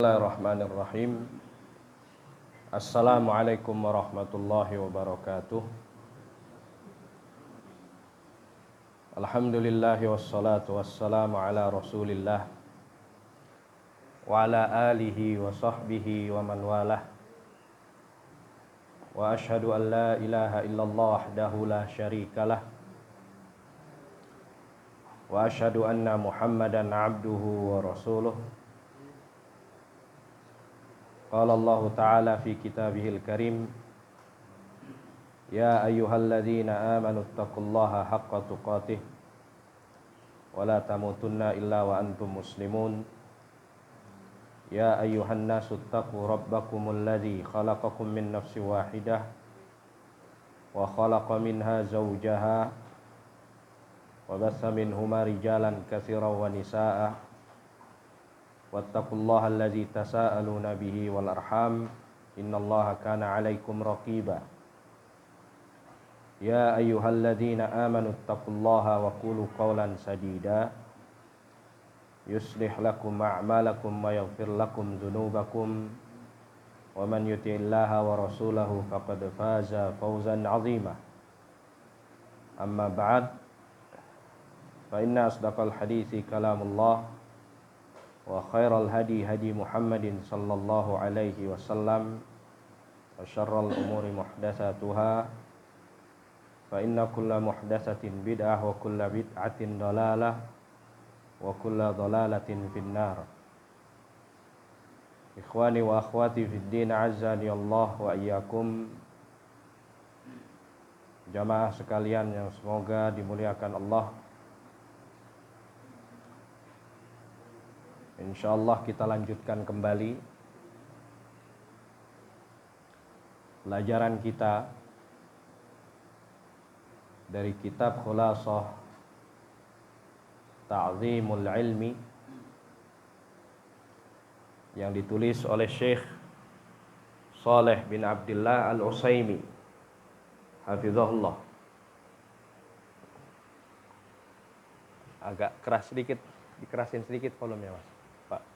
Bismillahirrahmanirrahim. Assalamualaikum warahmatullahi wabarakatuh. Alhamdulillahi wassalatu wassalamu ala rasulillah wa ala alihi wa sahbihi wa man walah. Wa ashhadu an la ilaha illallah wahdahu la syarikalah wa ashhadu anna Muhammadan abduhu wa rasuluh. Qala Allah Ta'ala fi kitabihil karim, ya ayyuhalladzina amanu taqullaha haqqa tuqatih wa la tamutunna illa wa antum muslimun. Ya ayyuhan nasu taqu rabbakumul ladzi khalaqakum min nafsin wahidah wa khalaqa minha zawjaha wa bassa minhuma rijalan katsiran wa nisaa'a. Wattaqullaha allazi tasaaluna bihi wal arham, innallaha kana 'alaikum raqiba. Ya ayyuhalladzina amanu taqullaha wa qulu qawlan sadida yuslih lakum a'malakum wa yaghfir lakum dzunubakum wa man yuti'illaha wa rasulahu faqad faza fawzan 'azima. Amma ba'd, fa inna asdaqal hadithi kalamullah wa khairal hadi hadi Muhammadin sallallahu alaihi wasallam wa syarral umuri muhdatsatuha fa inna kulla muhdatsatin bid'ah wa kulla bid'atin dalalah wa kulla dalalatin finnar. Ikhwani wa akhwati fid din, azzani Allah wa iyyakum. Jamaah sekalian yang semoga dimuliakan Allah. Insyaallah kita lanjutkan kembali pelajaran kita dari kitab Khulasah Ta'zimul Ilmi yang ditulis oleh Syekh Shalih bin Abdullah Al-Utsaimin hafizahullah. Agak keras sedikit, dikerasin sedikit volumenya, Mas. Pak.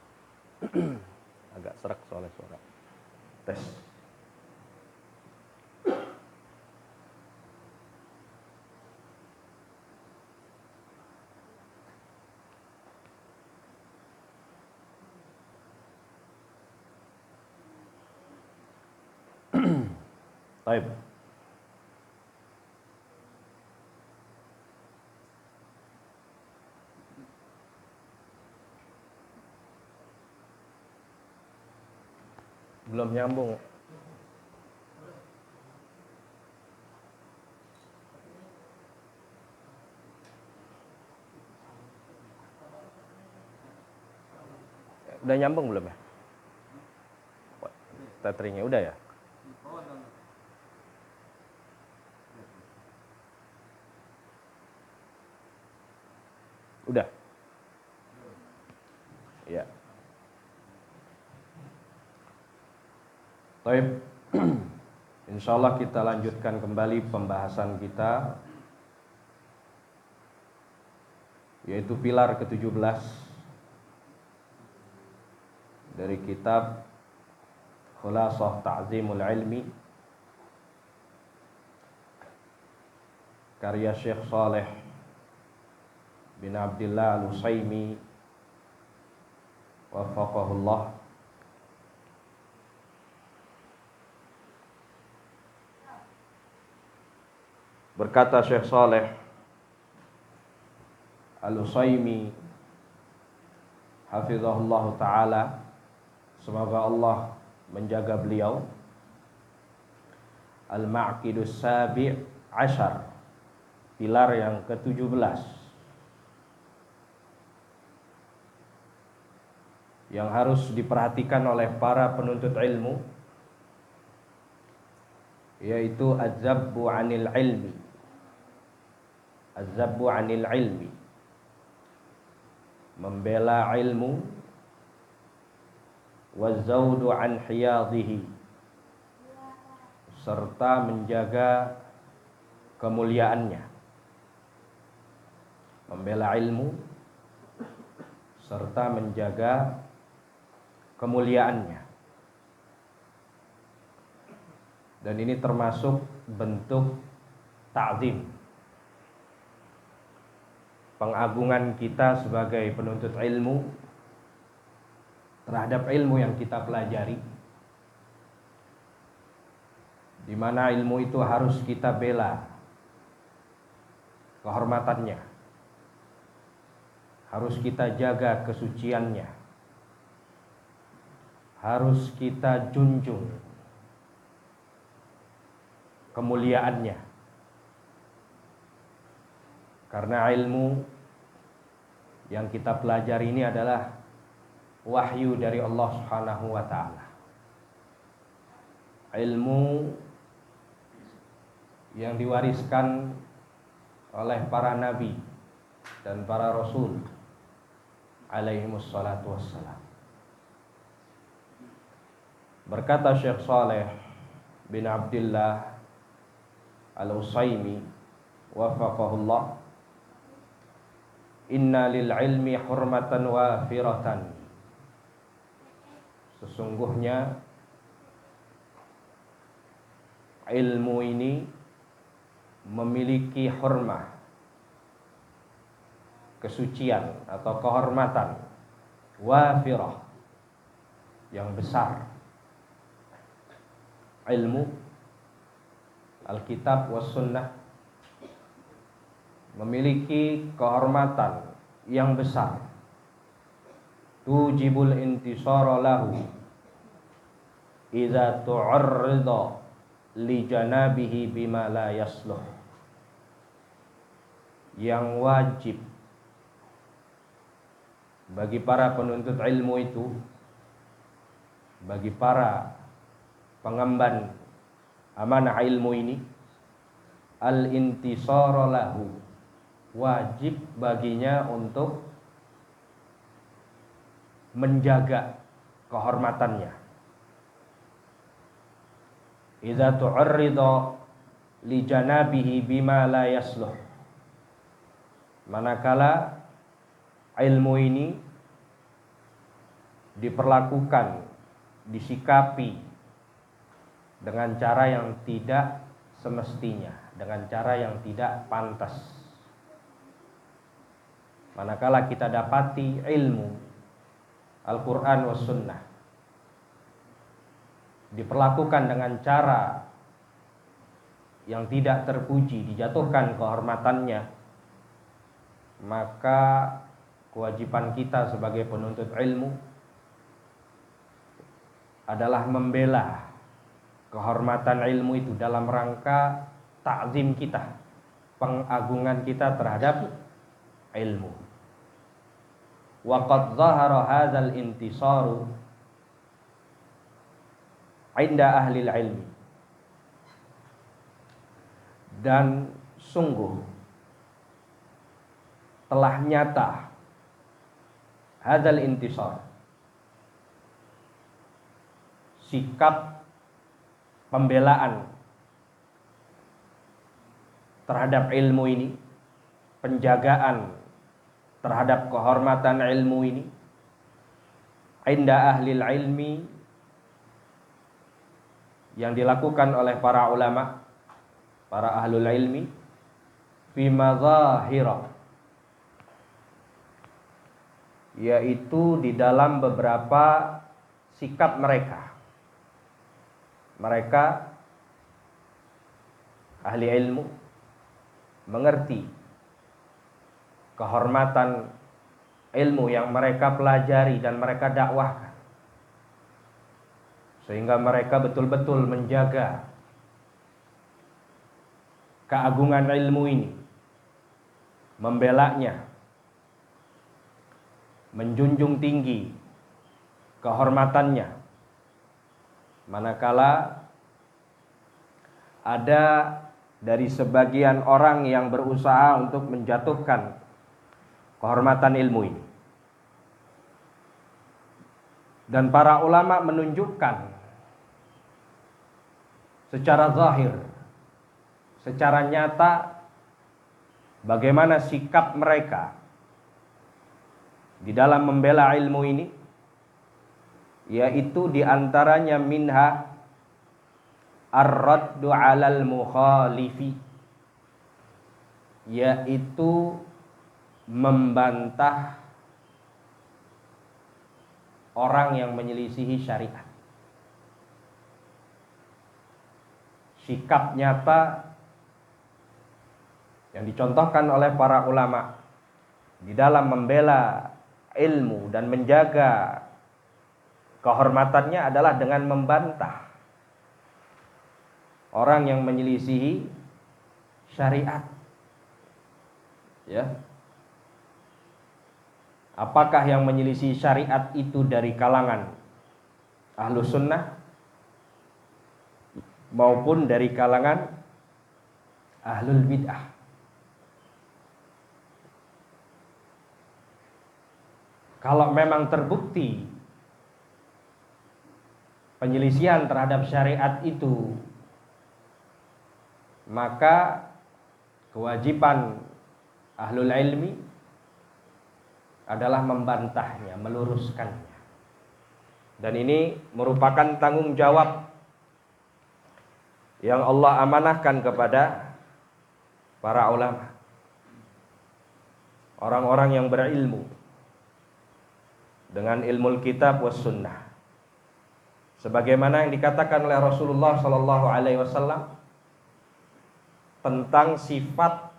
Agak serak soalnya suara. Tes. Baik. Belum nyambung. Udah nyambung belum ya? Tetheringnya udah ya? Udah. Ya. Baik. Insyaallah kita lanjutkan kembali pembahasan kita, yaitu pilar ke-17 dari kitab Khulasah Ta'zimul Ilmi karya Syekh Shalih bin Abdullah Al-Utsaimin wafaqahullah. Berkata Syekh Shalih Al-Utsaimin hafizahullah ta'ala, semoga Allah menjaga beliau, Al-Ma'qidus Sabi' Ashar, pilar yang ke-17 yang harus diperhatikan oleh para penuntut ilmu, yaitu az-zabbu 'anil ilmi. Az-zabbu 'anil ilmi, membela ilmu, waz-zawdu 'an hiyadhihi, serta menjaga kemuliaannya. Membela ilmu serta menjaga kemuliaannya. Dan ini termasuk bentuk ta'zim, pengagungan kita sebagai penuntut ilmu terhadap ilmu yang kita pelajari, di mana ilmu itu harus kita bela kehormatannya, harus kita jaga kesuciannya, harus kita junjung kemuliaannya. Karena ilmu yang kita pelajari ini adalah wahyu dari Allah Subhanahu wa taala. Ilmu yang diwariskan oleh para nabi dan para rasul alaihimus salatu wassalam. Berkata Syekh Saleh bin Abdullah Al-Utsaimin wafaqahullah, inna lil ilmi hurmatan wafiratan. Sesungguhnya ilmu ini memiliki hormat, kesucian atau kehormatan wafirah yang besar. Ilmu Alkitab was sunnah memiliki kehormatan yang besar. Tujibul intisara lahu idza tu'arrida li janabihi bima la yasluh. Yang wajib bagi para penuntut ilmu itu, bagi para pengemban amanah ilmu ini, al-intisara lahu, wajib baginya untuk menjaga kehormatannya. Idza tu'arrida li janabihi bima la yasluh. Manakala ilmu ini diperlakukan, disikapi dengan cara yang tidak semestinya, dengan cara yang tidak pantas. Manakala kita dapati ilmu Al-Quran was sunnah diperlakukan dengan cara yang tidak terpuji, dijatuhkan kehormatannya, maka kewajiban kita sebagai penuntut ilmu adalah membela kehormatan ilmu itu dalam rangka ta'zim kita, pengagungan kita terhadap ilmu. Wa qad zahara hadzal intisaru 'inda ahli ilmi. Dan sungguh telah nyata hadzal intisar, sikap pembelaan terhadap ilmu ini, penjagaan terhadap kehormatan ilmu ini, inda ahli ilmi, yang dilakukan oleh para ulama, para ahlul ilmi, fi mazahira, yaitu di dalam beberapa sikap mereka. Mereka ahli ilmu mengerti kehormatan ilmu yang mereka pelajari dan mereka dakwahkan, sehingga mereka betul-betul menjaga keagungan ilmu ini, membelanya, menjunjung tinggi kehormatannya. Manakala ada dari sebagian orang yang berusaha untuk menjatuhkan kehormatan ilmu ini, dan para ulama menunjukkan secara zahir, secara nyata, bagaimana sikap mereka di dalam membela ilmu ini, yaitu diantaranya minha ar-raddu 'alal mukhalifi, yaitu membantah orang yang menyelisihi syariat. Sikap nyata yang dicontohkan oleh para ulama di dalam membela ilmu dan menjaga kehormatannya adalah dengan membantah orang yang menyelisihi syariat. Ya. Apakah yang menyelisih syariat itu dari kalangan Ahlus Sunnah maupun dari kalangan Ahlul Bid'ah? Kalau memang terbukti penyelisihan terhadap syariat itu, maka kewajiban ahlul ilmi adalah membantahnya, meluruskannya. Dan ini merupakan tanggung jawab yang Allah amanahkan kepada para ulama, orang-orang yang berilmu dengan ilmu kitab was sunnah. Sebagaimana yang dikatakan oleh Rasulullah sallallahu alaihi wasallam tentang sifat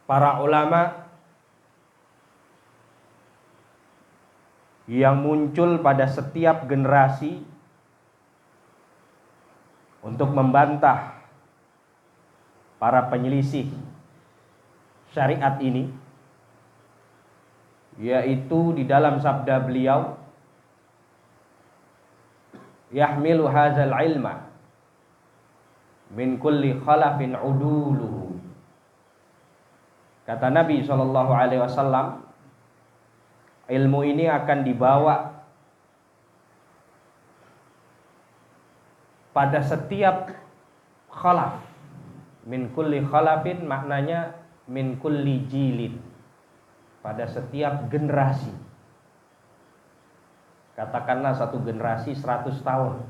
para ulama yang muncul pada setiap generasi untuk membantah para penyelisih syariat ini, yaitu di dalam sabda beliau, yahmilu hadzal ilma min kulli khalafin uduluhu. Kata Nabi sallallahu alaihi wasallam, ilmu ini akan dibawa pada setiap khalaf. Min kulli khalafin maknanya min kulli jilid, pada setiap generasi. Katakanlah satu generasi 100 tahun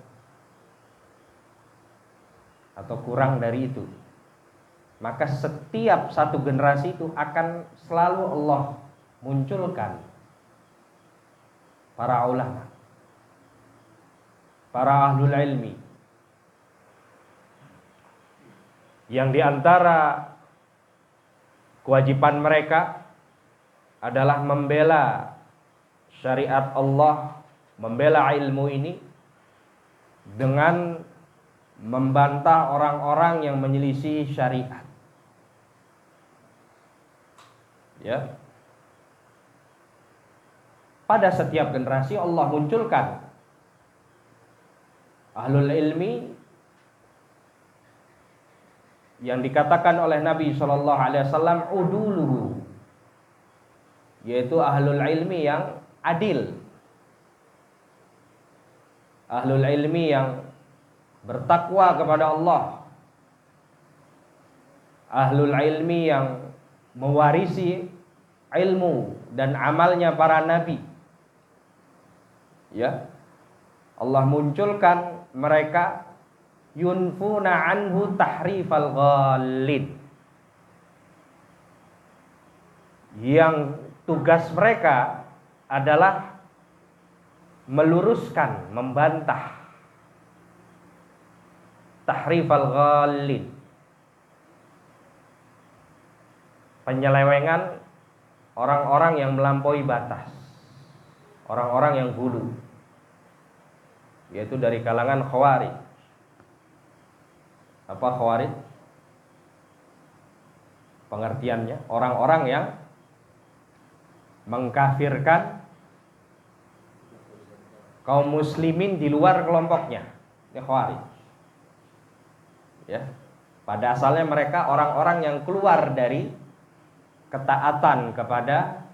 atau kurang dari itu, maka setiap satu generasi itu akan selalu Allah munculkan para ulama, para ahlul ilmi, yang diantara kewajiban mereka adalah membela syariat Allah, membela ilmu ini dengan membantah orang-orang yang menyelisih syariat. Ya. Pada setiap generasi Allah munculkan ahlul ilmi yang dikatakan oleh Nabi sallallahu alaihi wasallam uduluhu, yaitu ahlul ilmi yang adil, ahlul ilmi yang bertakwa kepada Allah, ahlul ilmi yang mewarisi ilmu dan amalnya para nabi. Ya, Allah munculkan mereka yunfuna anhu tahrifal ghalid, yang tugas mereka adalah meluruskan, membantah tahrifal ghalid, penyelewengan orang-orang yang melampaui batas, orang-orang yang hulu, yaitu dari kalangan khawarij. Apa khawarij? Pengertiannya orang-orang yang mengkafirkan kaum muslimin di luar kelompoknya. Ini khawarij. Ya. Pada asalnya mereka orang-orang yang keluar dari ketaatan kepada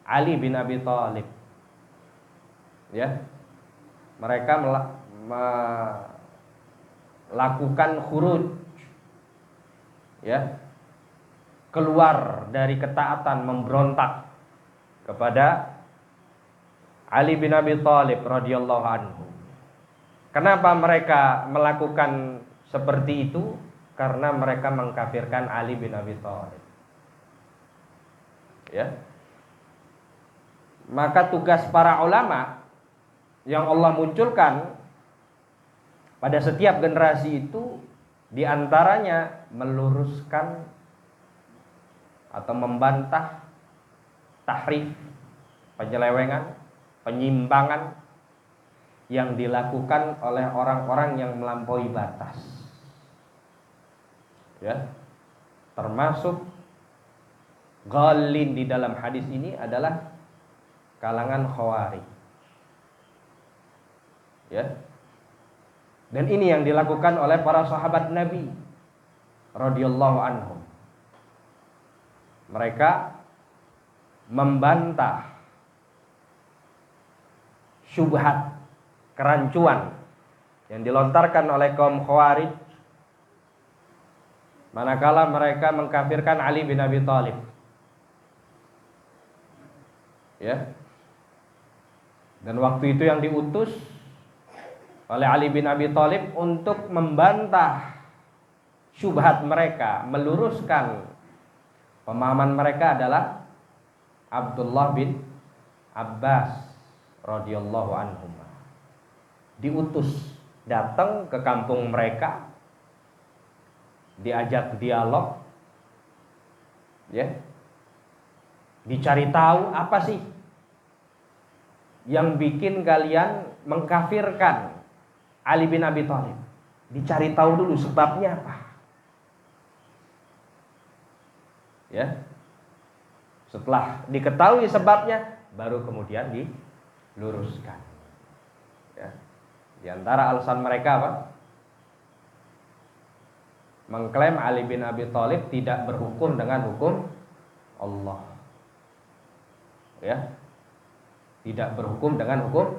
Ali bin Abi Thalib. Ya. Mereka melakukan khuruj, ya, keluar dari ketaatan, memberontak kepada Ali bin Abi Thalib radhiyallahu anhu. Kenapa mereka melakukan seperti itu? Karena mereka mengkafirkan Ali bin Abi Thalib. Ya. Maka tugas para ulama yang Allah munculkan pada setiap generasi itu diantaranya meluruskan atau membantah tahrif, penyelewengan, penyimpangan yang dilakukan oleh orang-orang yang melampaui batas. Ya. Termasuk ghalin di dalam hadis ini adalah kalangan Khawarij. Ya. Dan ini yang dilakukan oleh para sahabat Nabi radhiyallahu anhum. Mereka membantah syubhat, kerancuan yang dilontarkan oleh kaum Khawarij manakala mereka mengkafirkan Ali bin Abi Thalib. Ya. Dan waktu itu yang diutus oleh Ali bin Abi Thalib untuk membantah syubhat mereka, meluruskan pemahaman mereka adalah Abdullah bin Abbas radhiyallahu anhu. Diutus datang ke kampung mereka, diajak dialog, ya, dicari tahu apa sih yang bikin kalian mengkafirkan Ali bin Abi Thalib. Dicari tahu dulu sebabnya apa. Ya. Setelah diketahui sebabnya, baru kemudian diluruskan. Ya. Di antara alasan mereka apa? Mengklaim Ali bin Abi Thalib tidak berhukum dengan hukum Allah. Ya. Tidak berhukum dengan hukum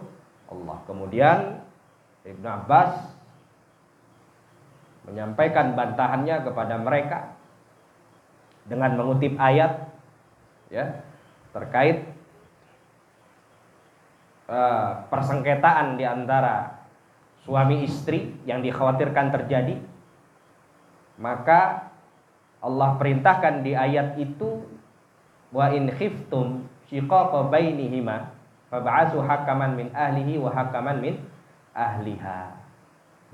Allah. Kemudian Ibnu Abbas menyampaikan bantahannya kepada mereka dengan mengutip ayat, ya, terkait persengketaan di antara suami istri yang dikhawatirkan terjadi. Maka Allah perintahkan di ayat itu, wa in khiftum shiqaqa bainihima fab'atsu hakaman min ahlihi wa hakaman min ahliha.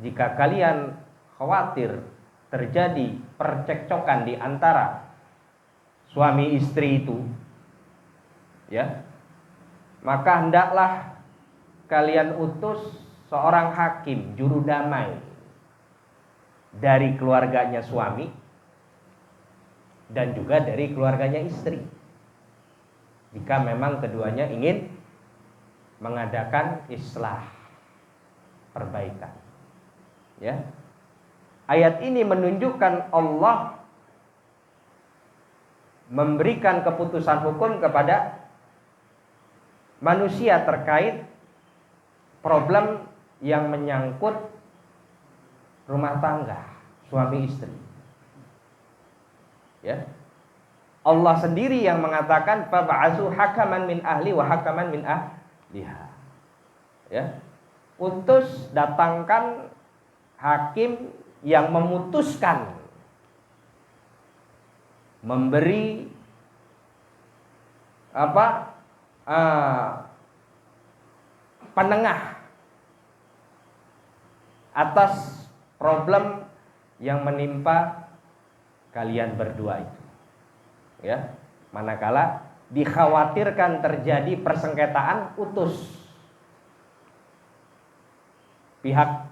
Jika kalian khawatir terjadi percekcokan di antara suami istri itu, ya, maka hendaklah kalian utus seorang hakim, juru damai dari keluarganya suami dan juga dari keluarganya istri, jika memang keduanya ingin mengadakan islah, perbaikan. Ya. Ayat ini menunjukkan Allah memberikan keputusan hukum kepada manusia terkait problem yang menyangkut rumah tangga, suami istri. Ya. Allah sendiri yang mengatakan fab'atsu hakaman min ahli wa hakaman min ahliha. Ya. Utus, datangkan hakim yang memutuskan, memberi penengah atas problem yang menimpa kalian berdua itu. Ya, manakala dikhawatirkan terjadi persengketaan, utus pihak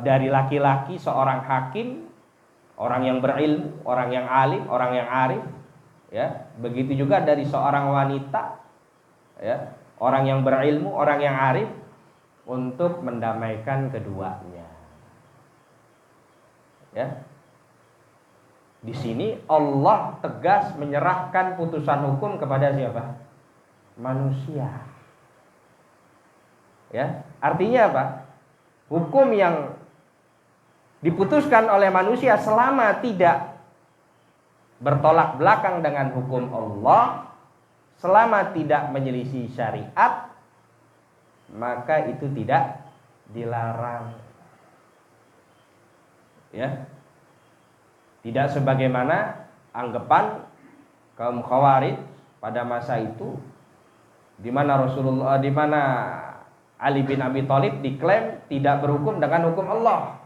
dari laki-laki seorang hakim, orang yang berilmu, orang yang alim, orang yang arif, ya. Begitu juga dari seorang wanita, ya, orang yang berilmu, orang yang arif, untuk mendamaikan keduanya. Ya. Di sini Allah tegas menyerahkan putusan hukum kepada siapa? Manusia. Ya, artinya apa? Hukum yang diputuskan oleh manusia selama tidak bertolak belakang dengan hukum Allah, selama tidak menyelisih syariat, maka itu tidak dilarang. Ya. Tidak sebagaimana anggapan kaum Khawarij pada masa itu, di mana Ali bin Abi Thalib diklaim tidak berhukum dengan hukum Allah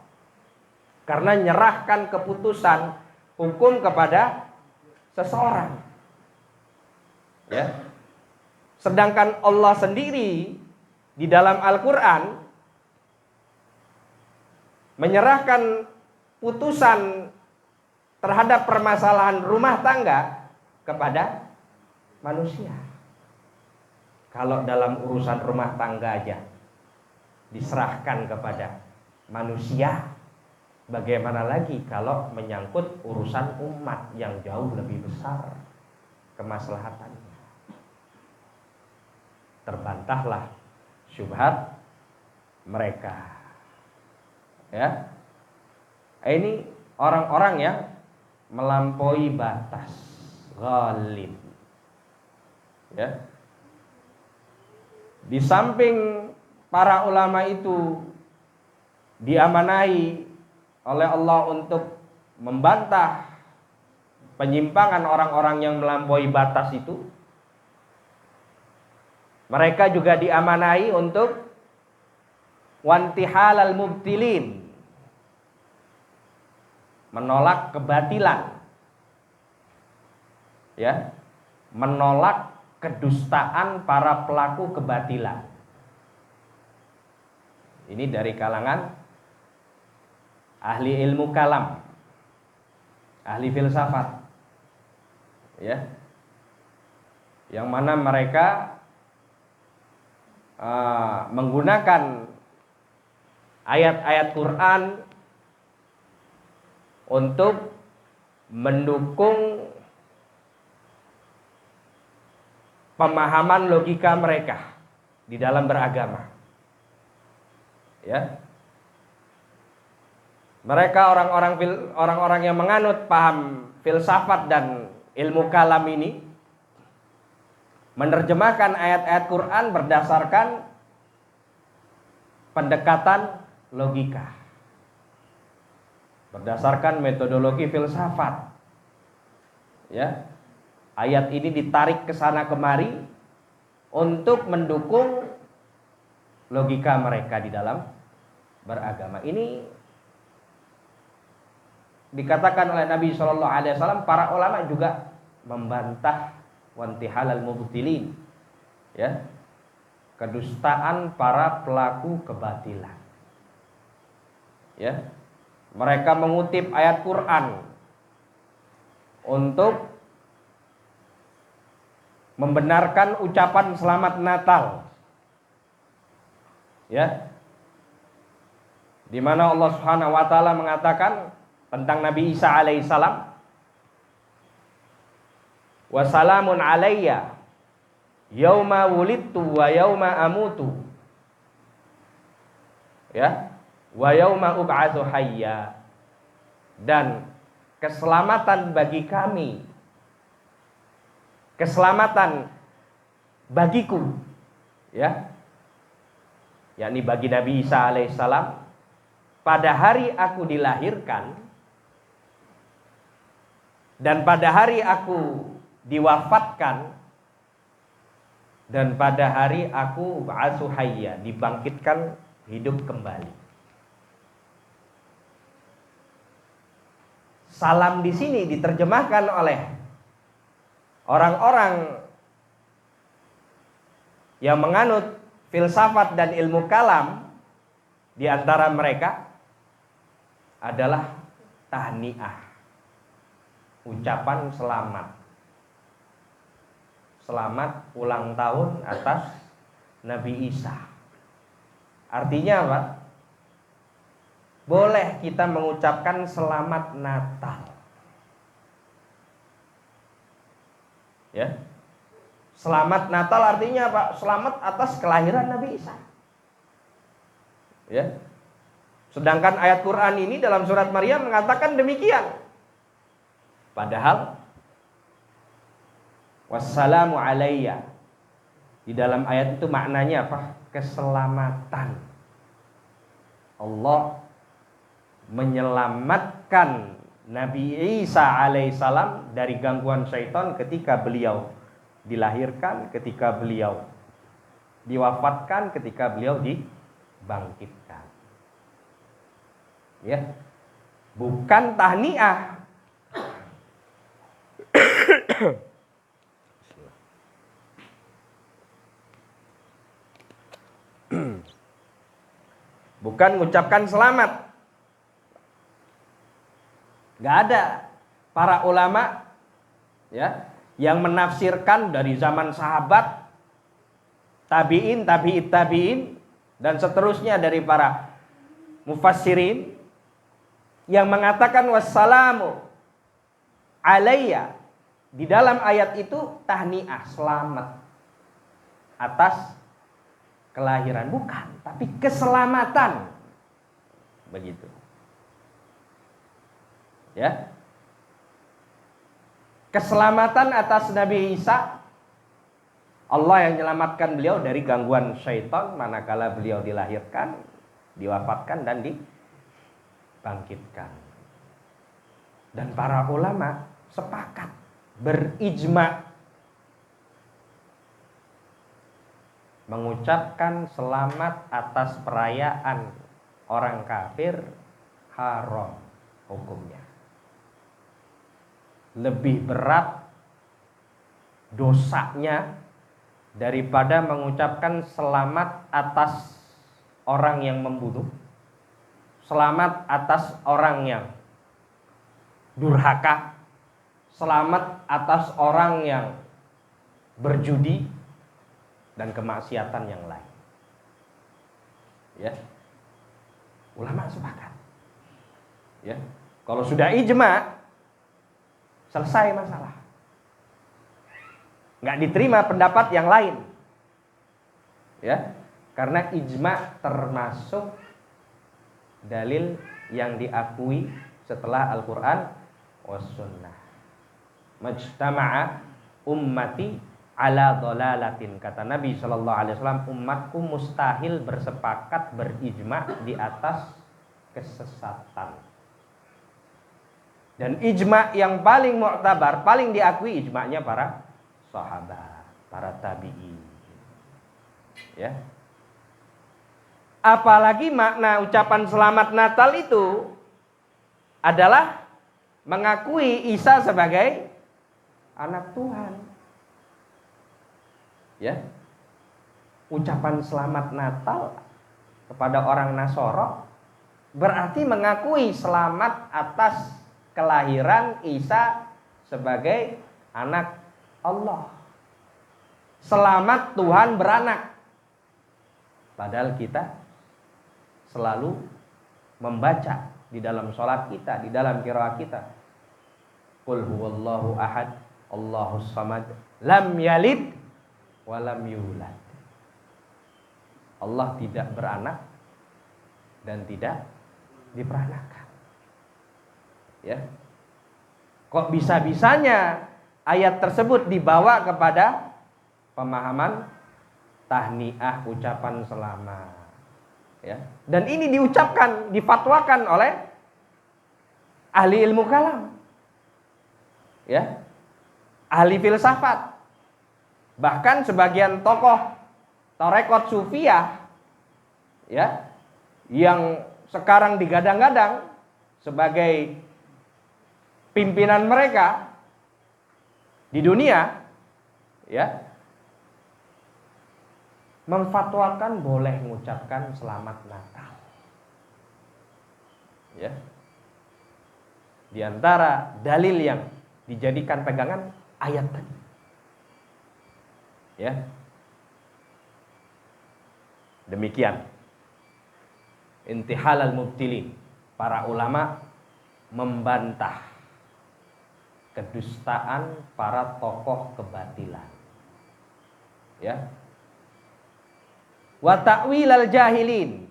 karena menyerahkan keputusan hukum kepada seseorang. Ya. Sedangkan Allah sendiri di dalam Al-Quran menyerahkan putusan terhadap permasalahan rumah tangga kepada manusia. Kalau dalam urusan rumah tangga aja diserahkan kepada manusia, bagaimana lagi kalau menyangkut urusan umat yang jauh lebih besar kemaslahatannya. Terbantahlah syubhat mereka. Ya. Ini orang-orang yang melampaui batas, ghalib. Ya. Di samping para ulama itu diamanahi oleh Allah untuk membantah penyimpangan orang-orang yang melampaui batas itu, mereka juga diamanahi untuk wantihalal mubtilin, menolak kebatilan, ya, menolak kedustaan para pelaku kebatilan. Ini dari kalangan ahli ilmu kalam, ahli filsafat, ya, yang mana mereka menggunakan ayat-ayat Quran untuk mendukung pemahaman logika mereka di dalam beragama. Ya. Mereka orang-orang yang menganut paham filsafat dan ilmu kalam ini menerjemahkan ayat-ayat Quran berdasarkan pendekatan logika, berdasarkan metodologi filsafat. Ya. Ayat ini ditarik ke sana kemari untuk mendukung logika mereka di dalam beragama. Ini dikatakan oleh Nabi SAW, para ulama juga membantah wantihalal mubtilin, ya, kedustaan para pelaku kebatilan. Ya, mereka mengutip ayat Quran untuk membenarkan ucapan selamat Natal, ya, di mana Allah Subhanahu wa taala mengatakan tentang Nabi Isa alaihissalam, wa salamun alayya yauma wulidtu wa yauma amutu, ya, wa yauma ub'atsu hayya, dan keselamatan bagi kami, keselamatan bagiku, ya, yakni bagi Nabi Isa alaihissalam, pada hari aku dilahirkan dan pada hari aku diwafatkan dan pada hari aku ba'atsu hayya, dibangkitkan hidup kembali. Salam di sini diterjemahkan oleh orang-orang yang menganut filsafat dan ilmu kalam, di antara mereka adalah tahniah, ucapan selamat, selamat ulang tahun atas Nabi Isa. Artinya apa? Boleh kita mengucapkan selamat Natal, ya. Selamat Natal artinya apa? Selamat atas kelahiran Nabi Isa, ya. Sedangkan ayat Quran ini dalam surat Maryam mengatakan demikian. Padahal Wassalamu alayya. Di dalam ayat itu maknanya apa? Keselamatan. Allah menyelamatkan Nabi Isa alaihissalam dari gangguan syaitan ketika beliau dilahirkan, ketika beliau diwafatkan, ketika beliau dibangkitkan. Ya. Bukan tahniah. Bukan mengucapkan selamat. Gak ada para ulama ya yang menafsirkan dari zaman sahabat, tabi'in, tabi'in dan seterusnya dari para mufassirin yang mengatakan wassalamu alayya. Di dalam ayat itu tahniah, selamat atas kelahiran, bukan, tapi keselamatan. Begitu. Ya. Keselamatan atas Nabi Isa. Allah yang menyelamatkan beliau dari gangguan syaitan manakala beliau dilahirkan, diwafatkan dan dibangkitkan. Dan para ulama sepakat, berijma mengucapkan selamat atas perayaan orang kafir haram hukumnya. Lebih berat dosanya daripada mengucapkan selamat atas orang yang membunuh, selamat atas orang yang durhaka, selamat atas orang yang berjudi dan kemaksiatan yang lain. Ya. Ulama sepakat. Ya. Kalau sudah ijma, selesai masalah. Nggak diterima pendapat yang lain. Ya. Karena ijma termasuk dalil yang diakui setelah Al-Quran was sunnah. Majtama'a ummati ala dhalalatin. Kata Nabi SAW, umatku mustahil bersepakat, berijma di atas kesesatan. Dan ijma yang paling mu'tabar, paling diakui ijma'nya para sahabat, para tabi'in. Ya. Apalagi makna ucapan selamat Natal itu adalah mengakui Isa sebagai anak Tuhan. Ya. Ucapan selamat Natal kepada orang Nasoro berarti mengakui selamat atas kelahiran Isa sebagai anak Allah. Selamat Tuhan beranak. Padahal kita selalu membaca di dalam sholat kita, di dalam qiraat kita, qul huwallahu ahad, Allahus samad, lam yalid wa lam yulad. Allah tidak beranak dan tidak diperanakan. Ya. Kok bisa-bisanya ayat tersebut dibawa kepada pemahaman tahniah, ucapan selamat. Ya. Dan ini diucapkan, difatwakan oleh ahli ilmu kalam. Ya. Ahli filsafat. Bahkan sebagian tokoh tarekat sufiyah ya, yang sekarang digadang-gadang sebagai pimpinan mereka di dunia, ya, memfatwakan boleh mengucapkan selamat Natal. Ya. Di antara dalil yang dijadikan pegangan ayat tadi. Ya. Demikian. Intihalal mubtilin. Para ulama membantah kedustaan para tokoh kebatilan. Ya. Wa ta'wilal jahilin.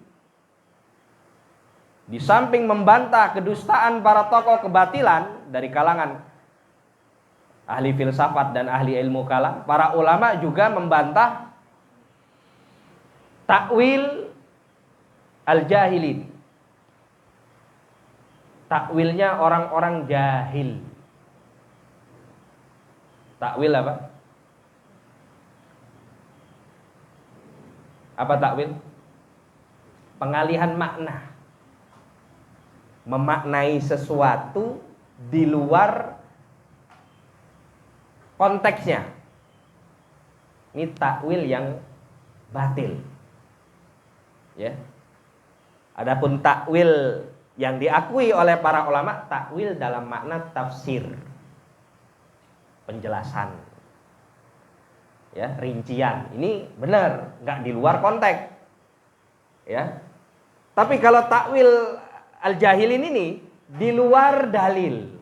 Di samping membantah kedustaan para tokoh kebatilan dari kalangan ahli filsafat dan ahli ilmu kalam, para ulama juga membantah takwil al-jahilin. Takwilnya orang-orang jahil. Takwil apa? Apa takwil? Pengalihan makna. Memaknai sesuatu di luar konteksnya. Ini takwil yang batil. Ya. Adapun takwil yang diakui oleh para ulama, takwil dalam makna tafsir. Penjelasan. Ya, rincian. Ini benar, enggak di luar konteks. Ya. Tapi kalau takwil al-jahilin ini di luar dalil.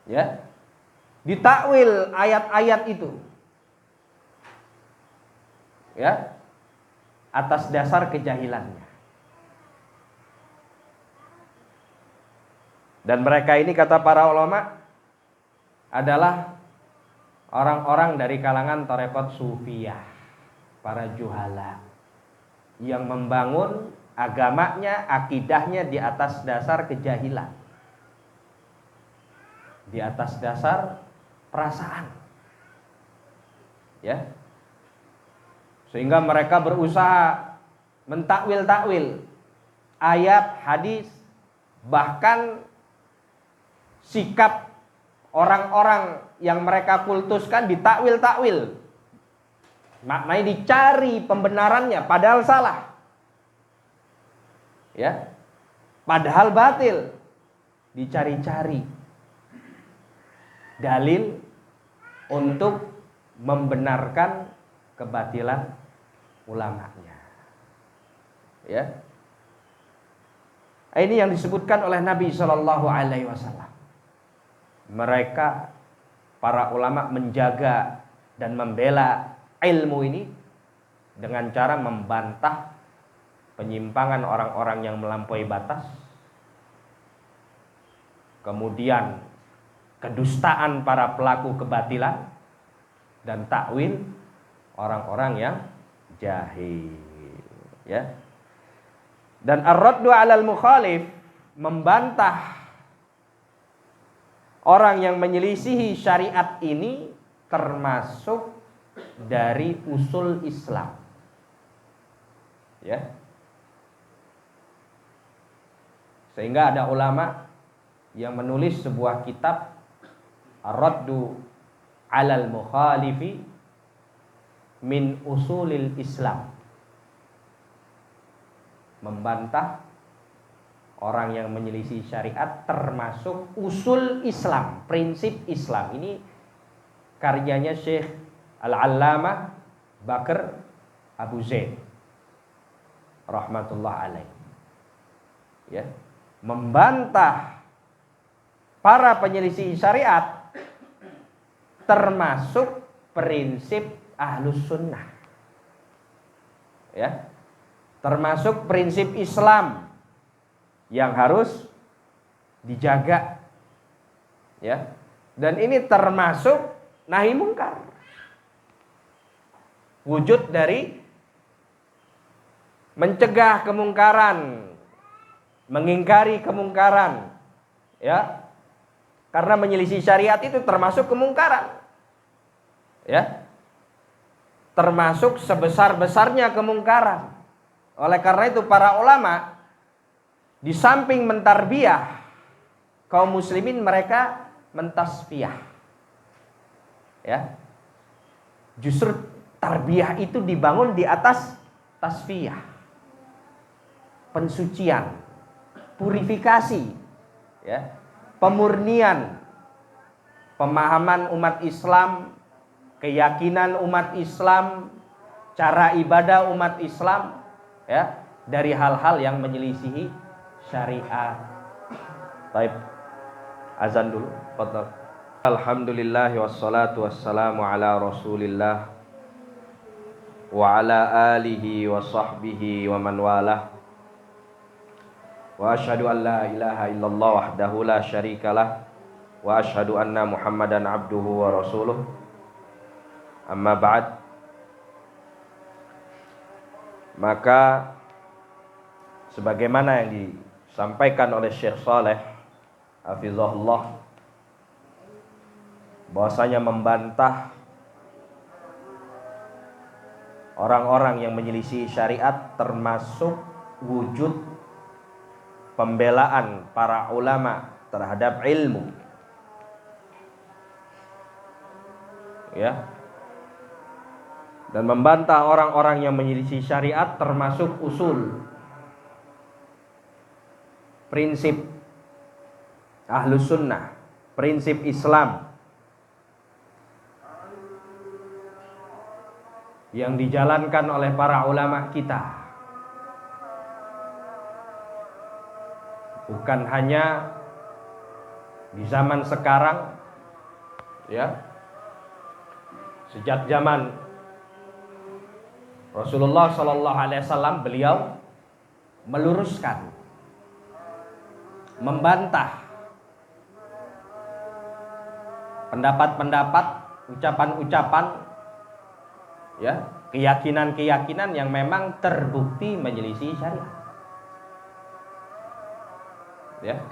Ya. Ditakwil ayat-ayat itu. Ya. Atas dasar kejahilannya. Dan mereka ini kata para ulama adalah orang-orang dari kalangan tarekat sufiyah, para juhala yang membangun agamanya, akidahnya di atas dasar kejahilan, di atas dasar perasaan, ya, sehingga mereka berusaha mentakwil-takwil ayat, hadis, bahkan sikap orang-orang yang mereka kultuskan ditakwil-takwil. Maknanya dicari pembenarannya padahal salah. Ya. Padahal batil. Dicari-cari dalil untuk membenarkan kebatilan ulamanya. Ya. Ini yang disebutkan oleh Nabi Shallallahu alaihi wasallam. Mereka para ulama menjaga dan membela ilmu ini dengan cara membantah penyimpangan orang-orang yang melampaui batas, kemudian kedustaan para pelaku kebatilan, dan takwil orang-orang yang jahil. Ya. Dan ar-raddu 'alal mukhalif, membantah orang yang menyelisihi syariat ini termasuk dari usul Islam. Ya. Sehingga ada ulama yang menulis sebuah kitab Ar-Raddu 'alal Mukhalifi min Usulil Islam. Membantah orang yang menyelisih syariat termasuk usul Islam, prinsip Islam. Ini karyanya Syekh Al-Allamah Bakr Abu Zaid rahmatullah alaih. Ya, membantah para penyelisih syariat termasuk prinsip Ahlus Sunnah. Ya. Termasuk prinsip Islam yang harus dijaga, ya. Dan ini termasuk nahi mungkar, wujud dari mencegah kemungkaran, mengingkari kemungkaran, ya. Karena menyelisih syariat itu termasuk kemungkaran, ya. Termasuk sebesar-besarnya kemungkaran. Oleh karena itu para ulama di samping mentarbiyah kaum muslimin, mereka mentasfiyah. Ya. Justru tarbiyah itu dibangun di atas tasfiyah. Pensucian, purifikasi, ya. Pemurnian pemahaman umat Islam, keyakinan umat Islam, cara ibadah umat Islam, ya, dari hal-hal yang menyelisihi syariat. Baik, azan dulu. Fadhal. Alhamdulillah wassalatu wassalamu ala Rasulillah wa ala alihi wa sahbihi wa man walah. Wa asyhadu an la ilaha illallah wahdahu la syarikalah wa ashhadu anna Muhammadan abduhu wa rasuluh. Amma ba'd. Maka sebagaimana yang disampaikan oleh Syekh Saleh hafizahullah, bahwasanya membantah orang-orang yang menyelisih syariat termasuk wujud pembelaan para ulama terhadap ilmu. Ya. Dan membantah orang-orang yang menyelisih syariat termasuk usul, prinsip Ahlus Sunnah, prinsip Islam yang dijalankan oleh para ulama kita. Bukan hanya di zaman sekarang, ya. Sejak zaman Rasulullah Sallallahu Alaihi Wasallam, beliau meluruskan, membantah pendapat-pendapat, ucapan-ucapan, ya, keyakinan-keyakinan yang memang terbukti menyelisih syariat. Ya.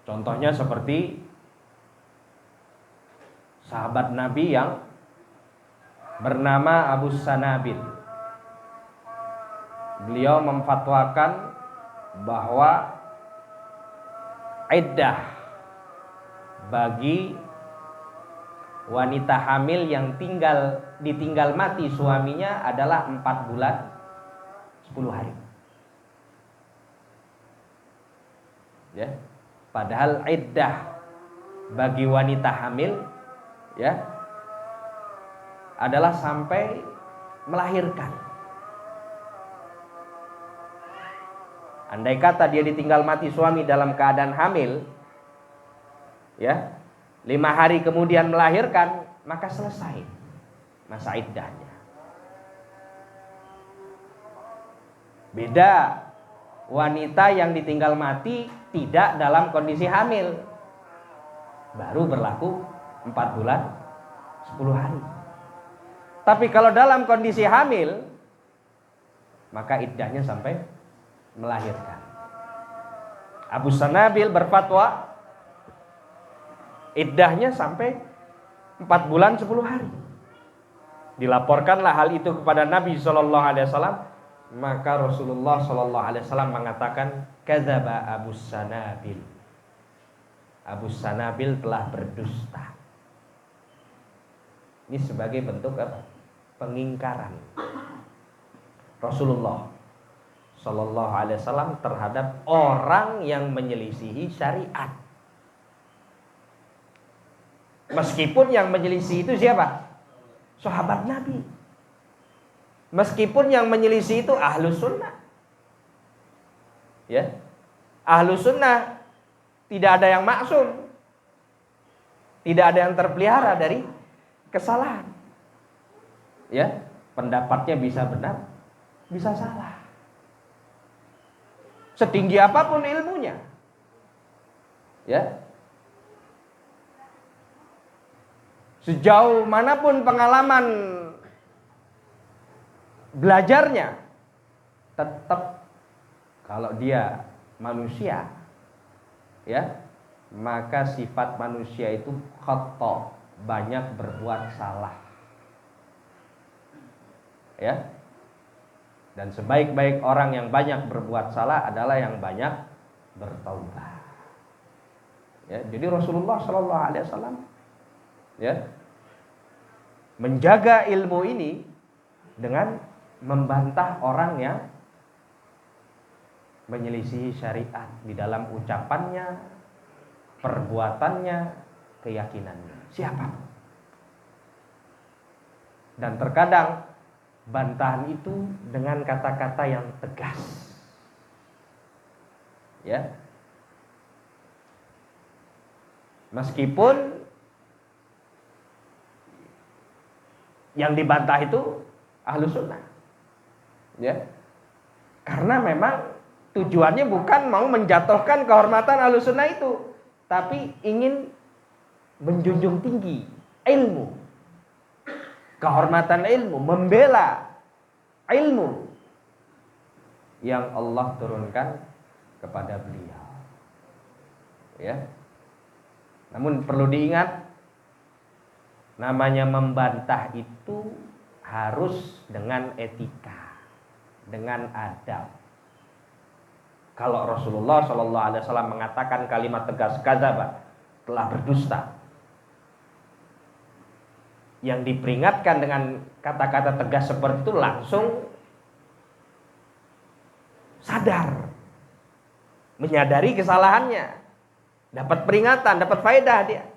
Contohnya seperti sahabat Nabi yang bernama Abu Sanabil. Beliau memfatwakan bahwa iddah bagi wanita hamil yang ditinggal mati suaminya adalah 4 bulan 10 hari. Ya. Padahal iddah bagi wanita hamil, ya, adalah sampai melahirkan. Andai kata dia ditinggal mati suami dalam keadaan hamil, ya, 5 hari kemudian melahirkan, maka selesai masa iddahnya. Beda wanita yang ditinggal mati tidak dalam kondisi hamil, baru berlaku 4 bulan 10 hari. Tapi kalau dalam kondisi hamil, maka iddahnya sampai melahirkan. Abu Sanabil berfatwa iddahnya sampai 4 bulan 10 hari. Dilaporkanlah hal itu kepada Nabi SAW, maka Rasulullah SAW mengatakan, kadzaba Abu Sanabil. Abu Sanabil telah berdusta. Ini sebagai bentuk apa? Pengingkaran Rasulullah Sallallahu Alaihi Wasallam terhadap orang yang menyelisihi syariat. Meskipun yang menyelisih itu siapa? Sahabat Nabi. Meskipun yang menyelisih itu Ahlus Sunnah, ya, Ahlus Sunnah tidak ada yang maksum, tidak ada yang terpelihara dari kesalahan. Ya, pendapatnya bisa benar, bisa salah. Setinggi apapun ilmunya. Ya. Sejauh manapun pengalaman belajarnya, tetap kalau dia manusia, ya, maka sifat manusia itu khata, banyak berbuat salah. Ya. Dan sebaik-baik orang yang banyak berbuat salah adalah yang banyak bertaubat. Ya, jadi Rasulullah Sallallahu Alaihi Wasallam, ya, menjaga ilmu ini dengan membantah orang yang menyelisihi syariat di dalam ucapannya, perbuatannya, keyakinannya. Siapa? Dan terkadang bantahan itu dengan kata-kata yang tegas. Ya. Meskipun yang dibantah itu Ahlus Sunnah. Ya. Karena memang Tujuannya bukan mau menjatuhkan kehormatan Ahlussunnah itu, tapi ingin menjunjung tinggi ilmu, kehormatan ilmu, membela ilmu yang Allah turunkan kepada beliau. Ya. Namun perlu diingat, namanya membantah itu harus dengan etika, dengan adab. Kalau Rasulullah SAW mengatakan kalimat tegas kadzaba, telah berdusta, yang diperingatkan dengan kata-kata tegas seperti itu langsung sadar, menyadari kesalahannya, dapat peringatan, dapat faedah dia,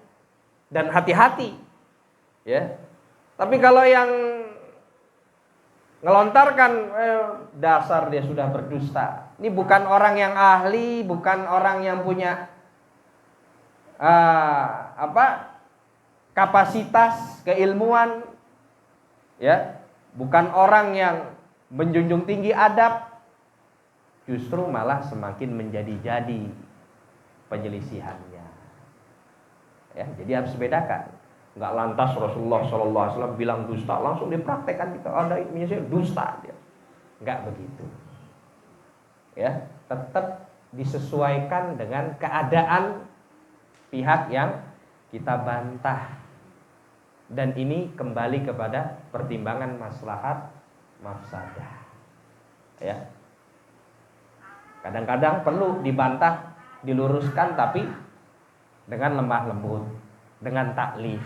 dan hati-hati. Ya, tapi kalau yang ngelontarkan dasar dia sudah berdusta. Ini bukan orang yang ahli, bukan orang yang punya kapasitas keilmuan, ya, bukan orang yang menjunjung tinggi adab, justru malah semakin menjadi-jadi penyelisihannya. Ya, jadi harus bedakan. Enggak lantas Rasulullah SAW bilang dusta langsung dipraktekkan kita. Ada misalnya dusta dia. Enggak begitu. Ya, tetap disesuaikan dengan keadaan pihak yang kita bantah. Dan ini kembali kepada pertimbangan maslahat mafsadah. Ya. Kadang-kadang perlu dibantah, diluruskan, tapi dengan lemah lembut, dengan taklif.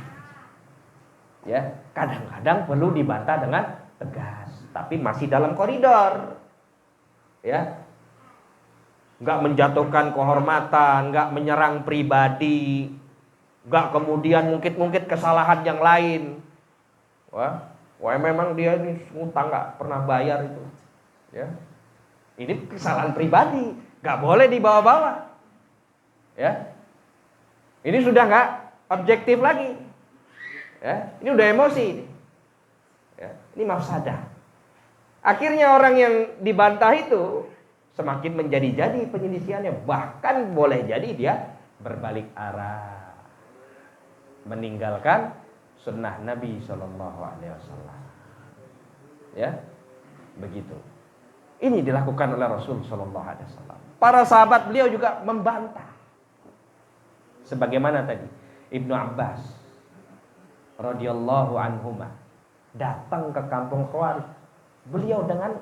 Ya, kadang-kadang perlu dibantah dengan tegas, tapi masih dalam koridor. Ya. Enggak menjatuhkan kehormatan, enggak menyerang pribadi, enggak kemudian ngungkit-ngungkit kesalahan yang lain. Wah, memang dia ini ngutang enggak pernah bayar itu. Ya. Ini kesalahan pribadi, enggak boleh dibawa-bawa. Ya. Ini sudah enggak objektif lagi. Ya, ini udah emosi. Ya, ini mafsadah. Akhirnya orang yang dibantah itu semakin menjadi-jadi penyelisihannya, bahkan boleh jadi dia berbalik arah, meninggalkan sunnah Nabi SAW. Ya, begitu. Ini dilakukan oleh Rasul SAW. Para sahabat beliau juga membantah. Sebagaimana tadi Ibnu Abbas radhiyallahu anhuma datang ke kampung Khawarij, beliau dengan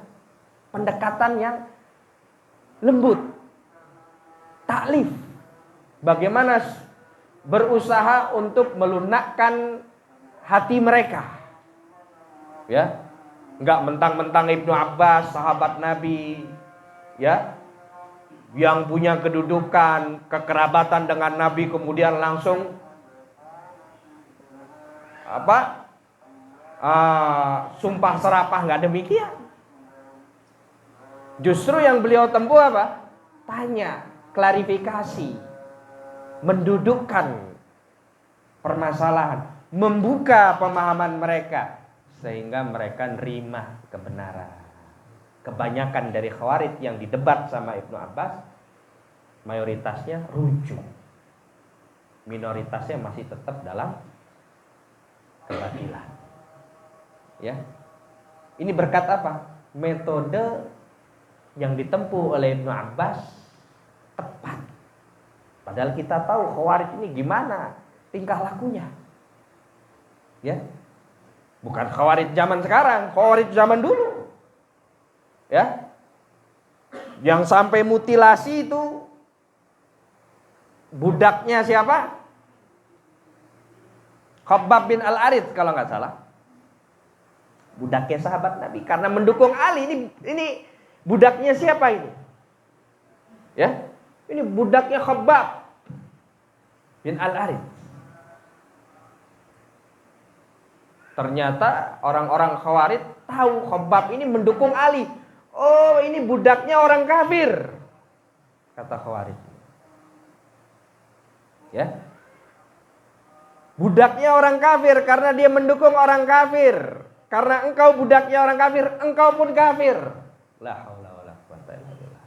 pendekatan yang lembut, taklif, bagaimana berusaha untuk melunakkan hati mereka. Ya, enggak mentang-mentang Ibnu Abbas sahabat Nabi, ya, yang punya kedudukan, kekerabatan dengan Nabi, kemudian langsung sumpah serapah, enggak demikian. Justru yang beliau tempuh apa? Tanya, klarifikasi, mendudukkan permasalahan, membuka pemahaman mereka sehingga mereka nerima kebenaran. Kebanyakan dari Khawarij yang didebat sama Ibnu Abbas, mayoritasnya rujuk, minoritasnya masih tetap dalam kebatilan. Ya, ini berkat apa? Metode yang ditempuh oleh Ibnu Abbas tepat. Padahal kita tahu Khawarij ini gimana tingkah lakunya. Ya, bukan Khawarij zaman sekarang, Khawarij zaman dulu. Ya, yang sampai mutilasi itu budaknya siapa? Khabbab bin Al-Arith kalau nggak salah. Budaknya sahabat Nabi karena mendukung Ali. Ini budaknya siapa ini? Ya, ini budaknya Khabbab bin Al-Arith. Ternyata orang-orang Khawarij tahu Khabbab ini mendukung Ali. Oh, ini budaknya orang kafir, kata Khawarij. Ya, budaknya orang kafir karena dia mendukung orang kafir. Karena engkau budaknya orang kafir, engkau pun kafir. La haula wala quwwata illa billah.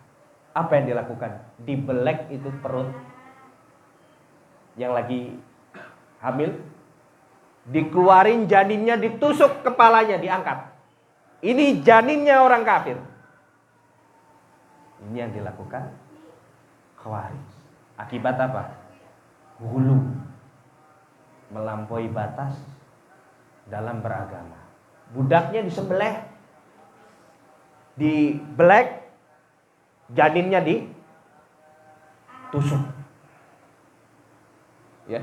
Apa yang dilakukan? Dibelek itu perut yang lagi hamil, dikeluarin janinnya, ditusuk kepalanya, diangkat. Ini janinnya orang kafir. Ini yang dilakukan Khawarij. Akibat apa? Hulu, melampaui batas dalam beragama. Budaknya disembelih, dibelek, janinnya ditusuk. Ya.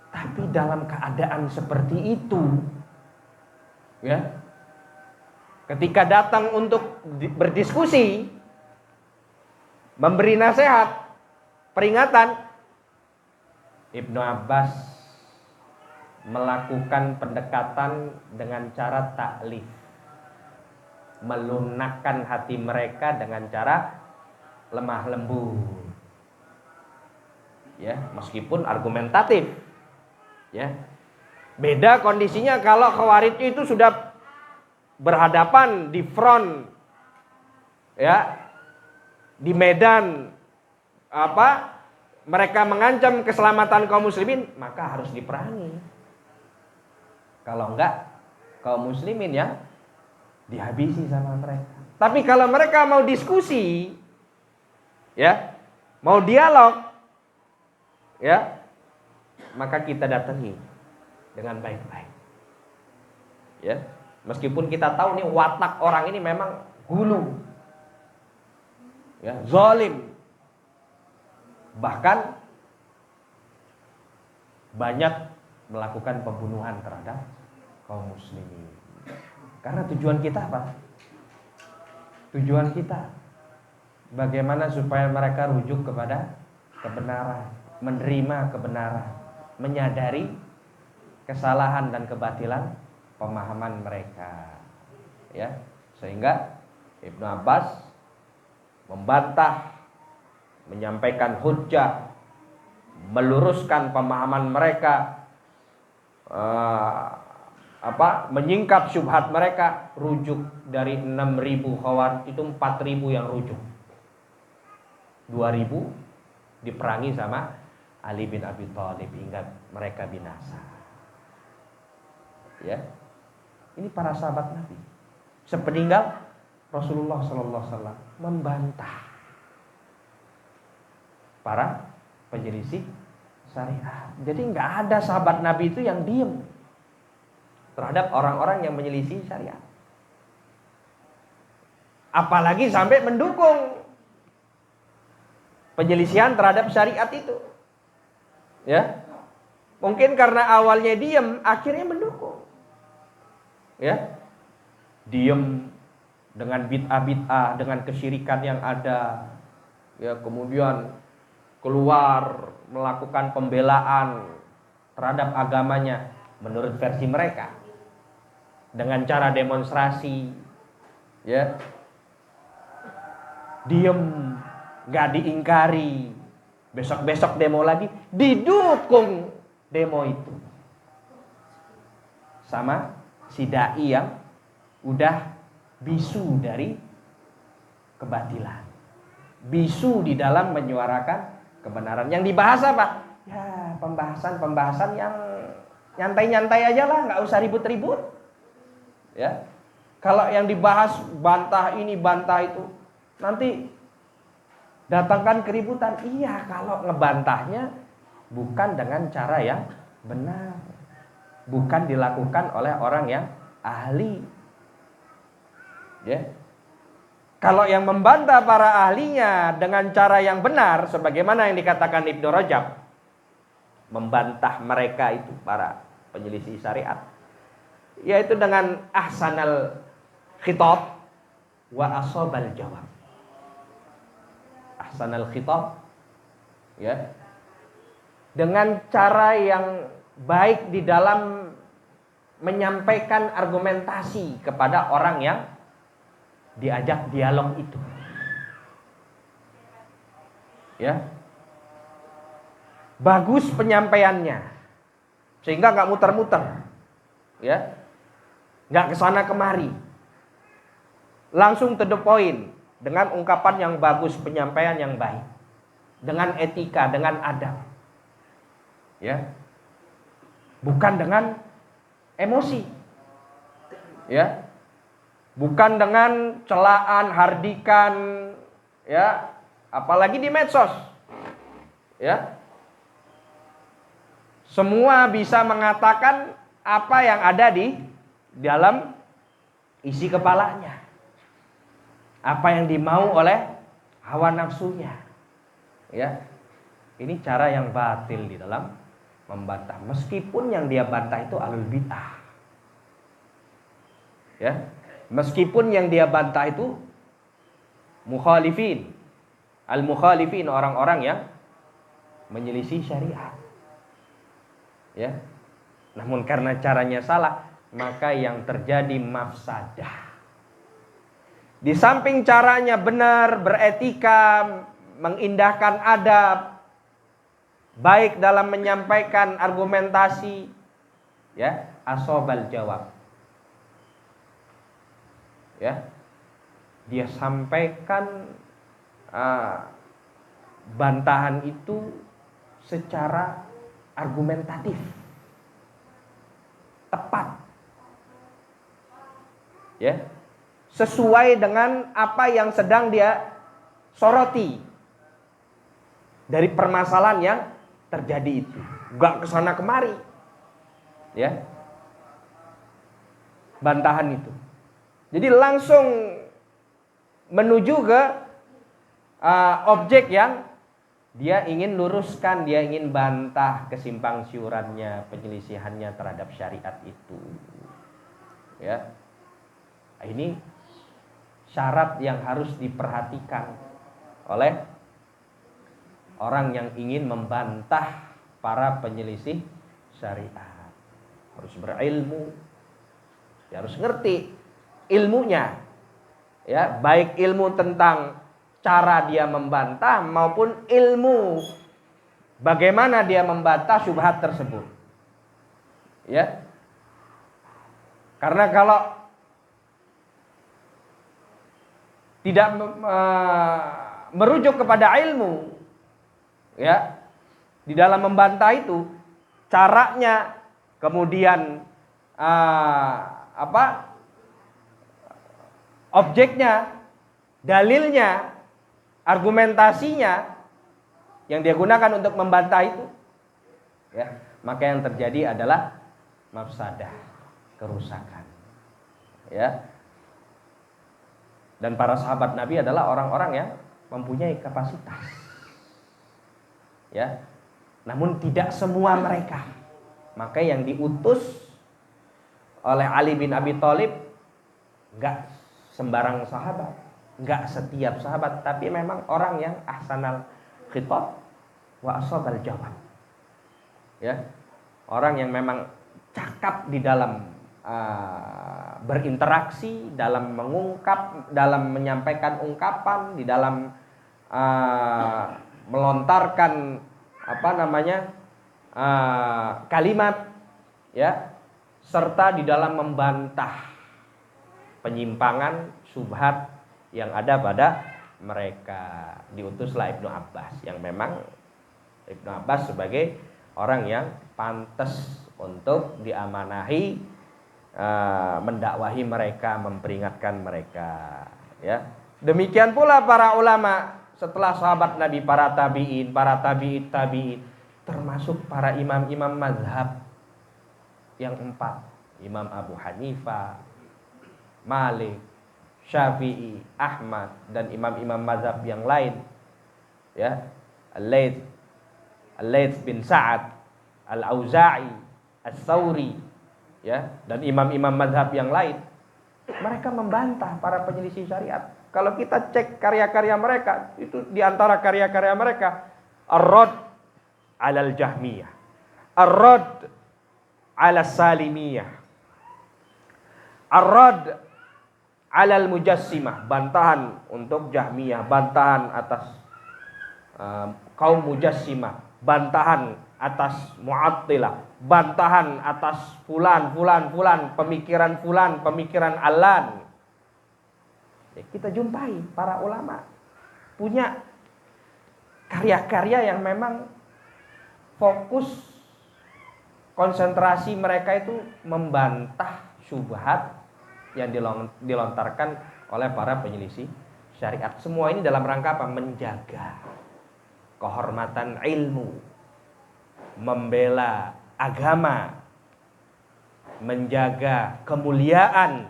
Tapi dalam keadaan seperti itu, ya, ketika datang untuk berdiskusi, memberi nasihat, peringatan, Ibnu Abbas melakukan pendekatan dengan cara taklif, melunakkan hati mereka dengan cara lemah lembut. Ya, meskipun argumentatif. Ya. Beda kondisinya kalau Khawarij itu sudah berhadapan di front, ya, di medan, mereka mengancam keselamatan kaum muslimin, maka harus diperangi. Kalau enggak, kaum muslimin yang dihabisi sama mereka. Tapi kalau mereka mau diskusi, ya, mau dialog, ya, maka kita datangi dengan baik-baik. Ya, meskipun kita tahu nih watak orang ini memang hulu, ya, zalim, bahkan banyak melakukan pembunuhan terhadap kaum muslimin. Karena tujuan kita apa? Tujuan kita bagaimana supaya mereka rujuk kepada kebenaran, menerima kebenaran, menyadari kesalahan dan kebatilan pemahaman mereka. Ya, sehingga Ibnu Abbas membantah, menyampaikan hujjah, meluruskan pemahaman mereka, menyingkap syubhat mereka. Rujuk dari 6.000 Khawarij itu 4.000 yang rujuk, 2.000 diperangi sama Ali bin Abi Thalib hingga mereka binasa. Ya, ini para sahabat Nabi sepeninggal Rasulullah SAW membantah para penyelisih syariat. Jadi nggak ada sahabat Nabi itu yang diem terhadap orang-orang yang menyelisih syariat. Apalagi sampai mendukung penyelisihan terhadap syariat itu. Ya. Mungkin karena awalnya diem, akhirnya mendukung. Ya. Diem dengan bid'ah-bid'ah, dengan kesyirikan yang ada. Ya, kemudian keluar melakukan pembelaan terhadap agamanya menurut versi mereka dengan cara demonstrasi, ya, diem, gak diingkari, besok-besok demo lagi, didukung demo itu sama si dai yang udah bisu dari kebatilan, bisu di dalam menyuarakan kebenaran. Yang dibahas apa? Ya, pembahasan yang nyantai-nyantai aja lah, nggak usah ribut-ribut. Ya, kalau yang dibahas bantah ini, bantah itu, nanti datangkan keributan. Iya, kalau ngebantahnya bukan dengan cara yang benar, bukan dilakukan oleh orang yang ahli. Ya. Kalau yang membantah para ahlinya dengan cara yang benar, sebagaimana yang dikatakan Ibnu Rajab, membantah mereka itu para penyelisih syariat, yaitu dengan ahsanal khitab wa ashabal jawab. Ahsanal khitab, ya, dengan cara yang baik di dalam menyampaikan argumentasi kepada orang yang diajak dialog itu. Ya. Bagus penyampaiannya, sehingga nggak muter-muter. Ya. Nggak kesana kemari. Langsung to the point. dengan ungkapan yang bagus, penyampaian yang baik, dengan etika, dengan adab. Ya. Bukan dengan emosi. Ya. Bukan dengan celaan, hardikan, ya, apalagi di medsos. Ya. Semua bisa mengatakan apa yang ada di dalam isi kepalanya. Apa yang dimau oleh hawa nafsunya. Ya. Ini cara yang batil di dalam membantah. Meskipun yang dia bantah itu ahlul bid'ah. Ya. Meskipun yang dia bantah itu mukhalifin. Al-mukhalifin, orang-orang yang menyelisih syariat. Ya. Namun karena caranya salah, maka yang terjadi mafsadah. Di samping caranya benar, beretika, mengindahkan adab, baik dalam menyampaikan argumentasi, ya, asobal jawab. Ya. Dia sampaikan bantahan itu secara argumentatif, tepat, ya, sesuai dengan apa yang sedang dia soroti dari permasalahan yang terjadi itu, gak kesana kemari, ya, bantahan itu. Jadi langsung menuju ke objek yang dia ingin luruskan, dia ingin bantah kesimpang siurannya, penyelisihannya terhadap syariat itu. Ya. Ini syarat yang harus diperhatikan oleh orang yang ingin membantah para penyelisih syariat. Harus berilmu, dia harus ngerti ilmunya. Ya, baik ilmu tentang cara dia membantah maupun ilmu bagaimana dia membantah syubhat tersebut. Ya. Karena kalau tidak merujuk kepada ilmu, ya, di dalam membantah itu caranya, kemudian objeknya, dalilnya, argumentasinya yang dia gunakan untuk membantah itu, ya, maka yang terjadi adalah mafsadah, kerusakan. Ya. Dan para sahabat Nabi adalah orang-orang yang mempunyai kapasitas. Ya. Namun tidak semua mereka. Maka yang diutus oleh Ali bin Abi Thalib enggak sembarang sahabat, enggak setiap sahabat, tapi memang orang yang ahsanal khitab wa asabal jawab. Ya. Orang yang memang cakap di dalam berinteraksi, dalam mengungkap, dalam menyampaikan ungkapan, di dalam melontarkan kalimat, ya, serta di dalam membantah penyimpangan syubhat yang ada pada mereka. Diutuslah Ibnu Abbas, yang memang Ibnu Abbas sebagai orang yang pantas untuk diamanahi mendakwahi mereka, memperingatkan mereka, ya. Demikian pula para ulama setelah sahabat Nabi, para tabi'in, para tabi'in, termasuk para imam-imam mazhab yang 4, Imam Abu Hanifah, Malik, Syafi'i, Ahmad, dan imam-imam mazhab yang lain, ya, Al-Laits bin Sa'ad, Al-Auza'i, As-Tsauri, ya, dan imam-imam mazhab yang lain. Mereka membantah para penyelisih syariat. Kalau kita cek karya-karya mereka, itu diantara karya-karya mereka Ar-Radd 'alal Jahmiyah, Ar-Radd 'ala Salimiyah, Ar-Radd 'alal Mujassimah, bantahan untuk Jahmiyah, bantahan atas kaum Mujassimah, bantahan atas Mu'attilah, bantahan atas fulan, pemikiran fulan, pemikiran Allan. Kita jumpai para ulama punya karya-karya yang memang fokus konsentrasi mereka itu membantah syubhat yang dilontarkan oleh para penyelisih syariat. Semua ini dalam rangka apa? Menjaga kehormatan ilmu, membela agama, menjaga kemuliaan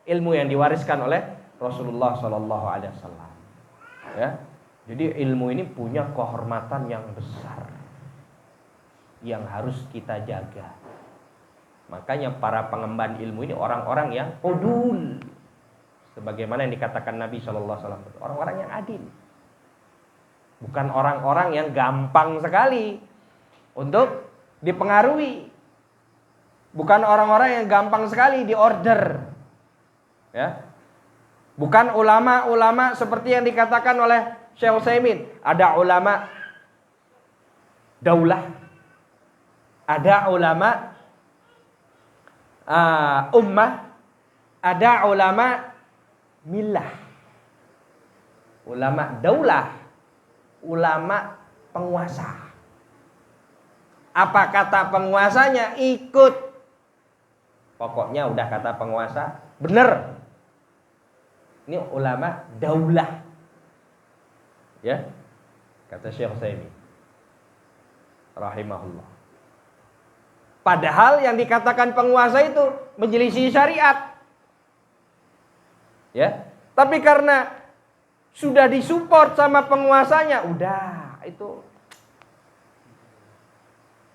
ilmu yang diwariskan oleh Rasulullah Shallallahu Alaihi Wasallam. Ya, jadi ilmu ini punya kehormatan yang besar yang harus kita jaga. Makanya para pengemban ilmu ini orang-orang yang udul, sebagaimana yang dikatakan Nabi Shallallahu Alaihi Wasallam, orang-orang yang adil, bukan orang-orang yang gampang sekali untuk dipengaruhi, bukan orang-orang yang gampang sekali diorder, ya, bukan ulama-ulama seperti yang dikatakan oleh Syekh Utsaimin. Ada ulama daulah, ada ulama ummah, ada ulama millah. Ulama daulah, ulama penguasa. Apa kata penguasanya ikut. Pokoknya udah kata penguasa bener. Ini ulama daulah. Ya. Kata Syekh Utsaimin rahimahullah. Padahal yang dikatakan penguasa itu menyelisih syariat. Ya. Tapi karena sudah disupport sama penguasanya, udah itu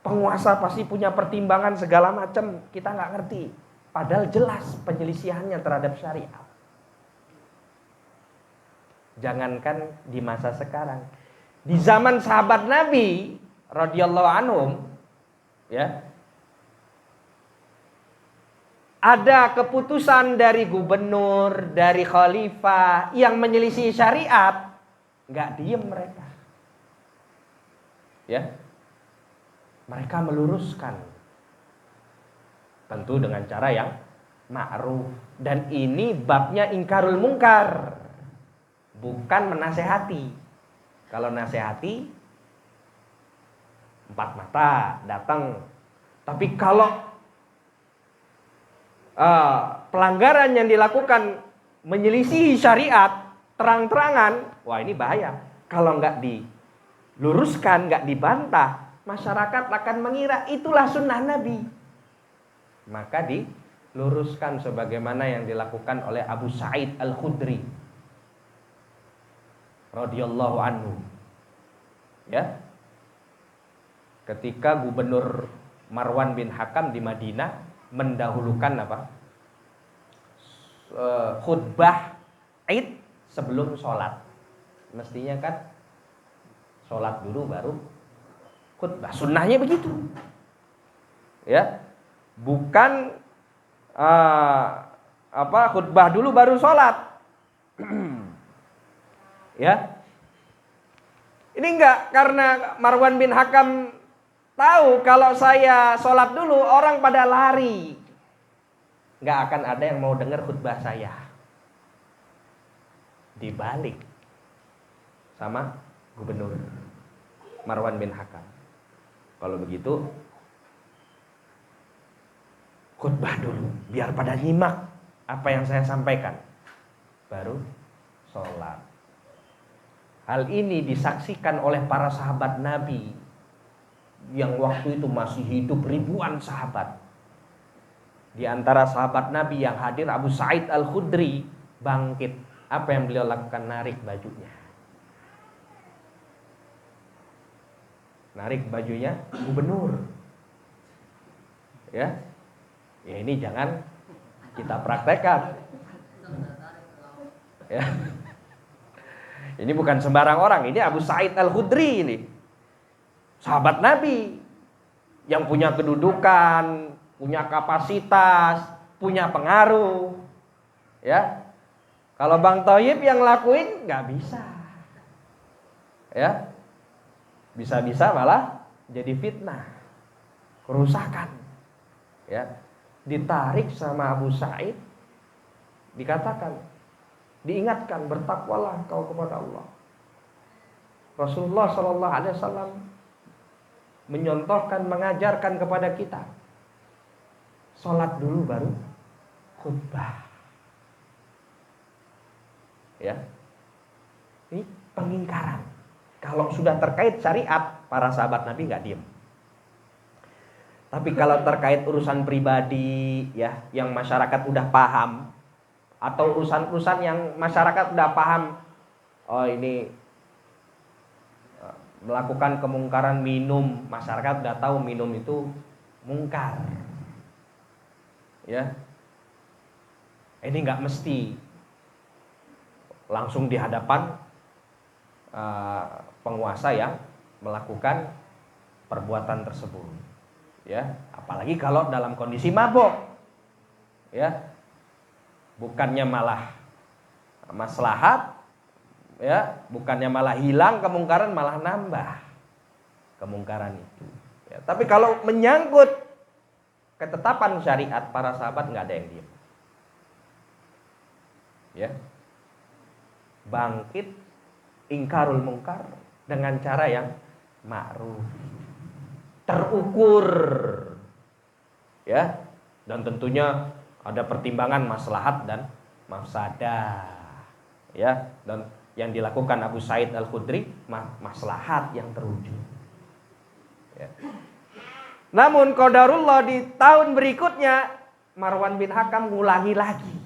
penguasa pasti punya pertimbangan segala macam, kita nggak ngerti. Padahal jelas penyelisihannya terhadap syariat. Jangankan di masa sekarang, di zaman sahabat Nabi radhiyallahu anhum, ya, ada keputusan dari gubernur, dari khalifah yang menyelisih syariat, nggak diem mereka, ya. Mereka meluruskan, tentu dengan cara yang ma'ruf. Dan ini babnya ingkarul mungkar, bukan menasehati. Kalau nasehati, empat mata datang. Tapi kalau pelanggaran yang dilakukan menyelisihi syariat terang-terangan, wah ini bahaya. Kalau nggak diluruskan, nggak dibantah, masyarakat akan mengira itulah sunnah Nabi. Maka diluruskan sebagaimana yang dilakukan oleh Abu Sa'id Al-Khudri radhiyallahu anhu. Ya. Ketika Gubernur Marwan bin Hakam di Madinah mendahulukan khutbah Id sebelum sholat. Mestinya kan sholat dulu baru khutbah, sunnahnya begitu, ya, bukan khutbah dulu baru sholat, ya. Ini enggak, karena Marwan bin Hakam tahu kalau saya sholat dulu orang pada lari, nggak akan ada yang mau dengar khutbah saya. Dibalik sama Gubernur Marwan bin Hakam. Kalau begitu khutbah dulu biar pada nyimak apa yang saya sampaikan, baru sholat. Hal ini disaksikan oleh para sahabat Nabi yang waktu itu masih hidup ribuan sahabat. Di antara sahabat Nabi yang hadir Abu Sa'id Al-Khudri bangkit. Apa yang beliau lakukan? Narik bajunya. Narik bajunya gubernur. Ya. Ya ini jangan kita praktekkan. Ya. Ini bukan sembarang orang, ini Abu Sa'id Al-Khudri ini. Sahabat Nabi yang punya kedudukan, punya kapasitas, punya pengaruh. Ya. Kalau Bang Thoyib yang lakuin nggak bisa. Ya. Bisa-bisa malah jadi fitnah, kerusakan. Ya, ditarik sama Abu Sa'id, dikatakan, Diingatkan, bertakwalah kau kepada Allah. Rasulullah Shallallahu Alaihi Wasallam menyontohkan, mengajarkan kepada kita, sholat dulu baru khutbah. Ya, ini pengingkaran. Kalau sudah terkait syariat, para sahabat Nabi nggak diem. Tapi kalau terkait urusan pribadi, ya, yang masyarakat udah paham, atau urusan-urusan yang masyarakat udah paham, oh ini melakukan kemungkaran minum, masyarakat udah tahu minum itu mungkar, ya, ini nggak mesti langsung di hadapan penguasa yang melakukan perbuatan tersebut, ya, apalagi kalau dalam kondisi mabok, ya, bukannya malah maslahat, ya, bukannya malah hilang kemungkaran, malah nambah kemungkaran itu, ya. Tapi kalau menyangkut ketetapan syariat, para sahabat nggak ada yang diam, ya, bangkit ingkarul mungkar dengan cara yang ma'ruf, terukur, ya, dan tentunya ada pertimbangan maslahat dan mafsadah, ya, dan yang dilakukan Abu Sa'id Al-Khudri maslahat yang terwujud, ya. Namun qadarullah, di tahun berikutnya Marwan bin Hakam ngulangi lagi.